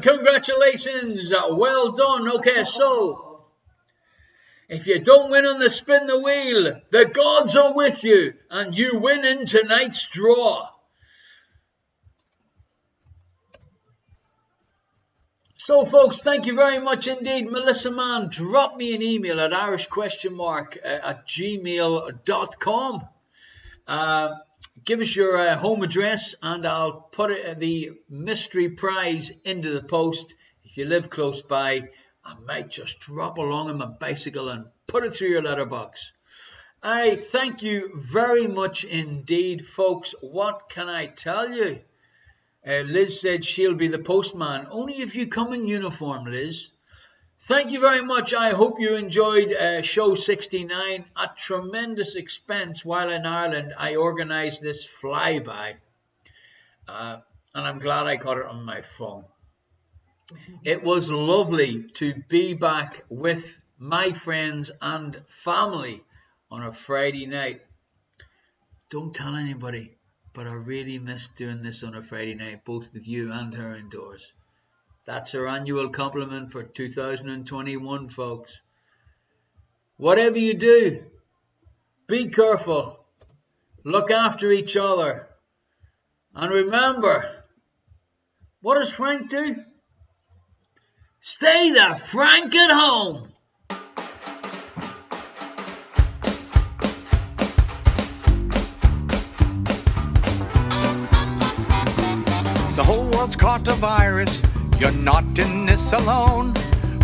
Congratulations. Well done. Okay, so if you don't win on the spin the wheel, the gods are with you and you win in tonight's draw. So, folks, thank you very much indeed. Melissa Man, drop me an email at irish@gmail.com. Give us your home address and I'll put the mystery prize into the post. If you live close by, I might just drop along on my bicycle and put it through your letterbox. I thank you very much indeed, folks. What can I tell you? Liz said she'll be the postman. Only if you come in uniform, Liz. Thank you very much. I hope you enjoyed show 69. At tremendous expense while in Ireland, I organised this flyby. And I'm glad I got it on my phone. It was lovely to be back with my friends and family on a Friday night. Don't tell anybody, but I really miss doing this on a Friday night, both with you and her indoors. That's our annual compliment for 2021, folks. Whatever you do, be careful, look after each other, and remember, what does Frank do? Stay the Frank at home. The whole world's caught a virus. You're not in this alone,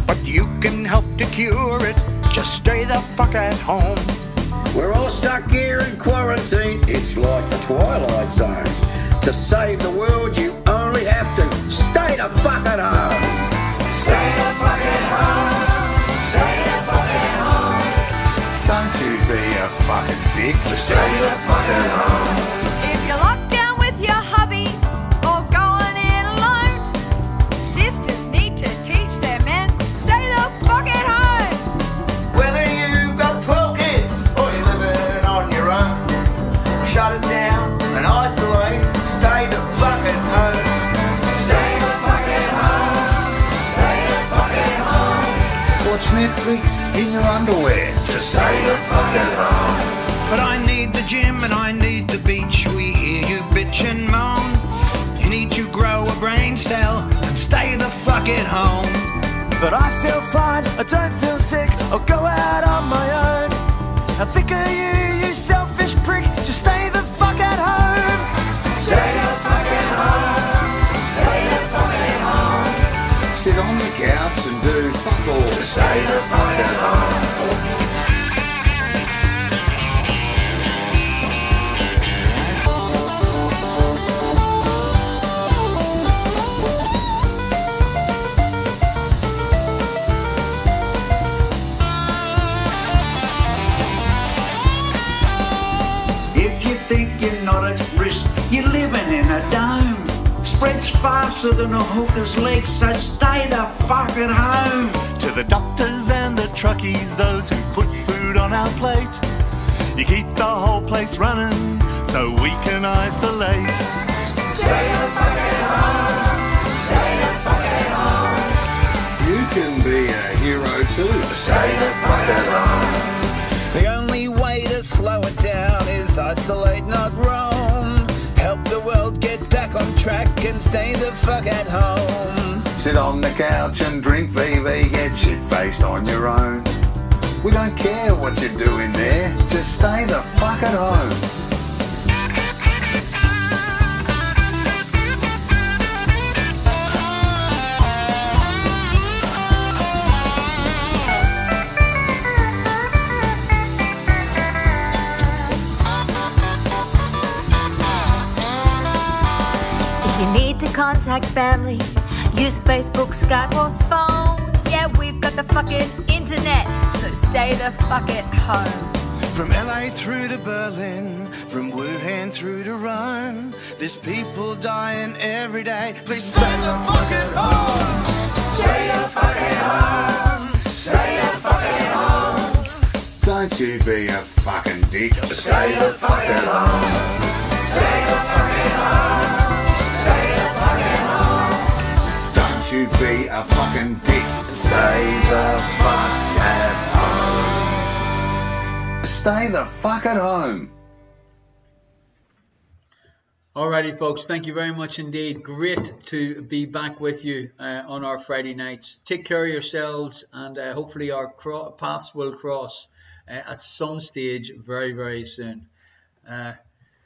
but you can help to cure it. Just stay the fuck at home. We're all stuck here in quarantine. It's like the Twilight Zone. To save the world, you only have to stay the fuck at home. Stay the fuck at home. Stay the fuck at home. Don't you be a fucking dick. Just stay the fuck at home. If you're locked down with your hubby or going in alone, sisters need to teach their men, stay the fuck at home. Whether you've got 12 kids or you're living on your own, shut it down and isolate. Stay the fuck at home. Stay the fuck at home. Stay the fuck at home. Watch Netflix in your underwear. Just stay the fuck at home. But I need the gym and I need the beach. We hear you bitch and moan. You need to grow a brain cell and stay the fuck at home. But I feel fine, I don't feel sick. I'll go out on my own. I think of you, you selfish prick. Just stay the fuck at home. Stay the fuck at home. Stay the fuck at home. Sit on the couch and do fuck all. Just stay the fuck at home. You're living in a dome. Spreads faster than a hooker's leg, so stay the fuck at home. To the doctors and the truckies, those who put food on our plate, you keep the whole place running so we can isolate. Stay the fuck at home. Stay the fuck at home. You can be a hero too. Stay the fuck at home. The only way to slow it down is isolate, not roam. Help the world get back on track and stay the fuck at home. Sit on the couch and drink VV, get shit-faced on your own. We don't care what you're doing there, just stay the fuck at home. Contact family, use Facebook, Skype or phone. Yeah, we've got the fucking internet, so stay the fuck at home. From LA through to Berlin, from Wuhan through to Rome, there's people dying every day. Please stay the fuck at home. Stay the fuck at home. Stay the fuck at home. Don't you be a fucking dick. Stay the fuck at home. Stay the fuck at home. Stay the fuck at home. Don't you be a fucking dick. Stay the fuck at home. Stay the fuck at home. Alrighty, folks. Thank you very much indeed. Great to be back with you on our Friday nights. Take care of yourselves, and hopefully our paths will cross at some stage very, very soon.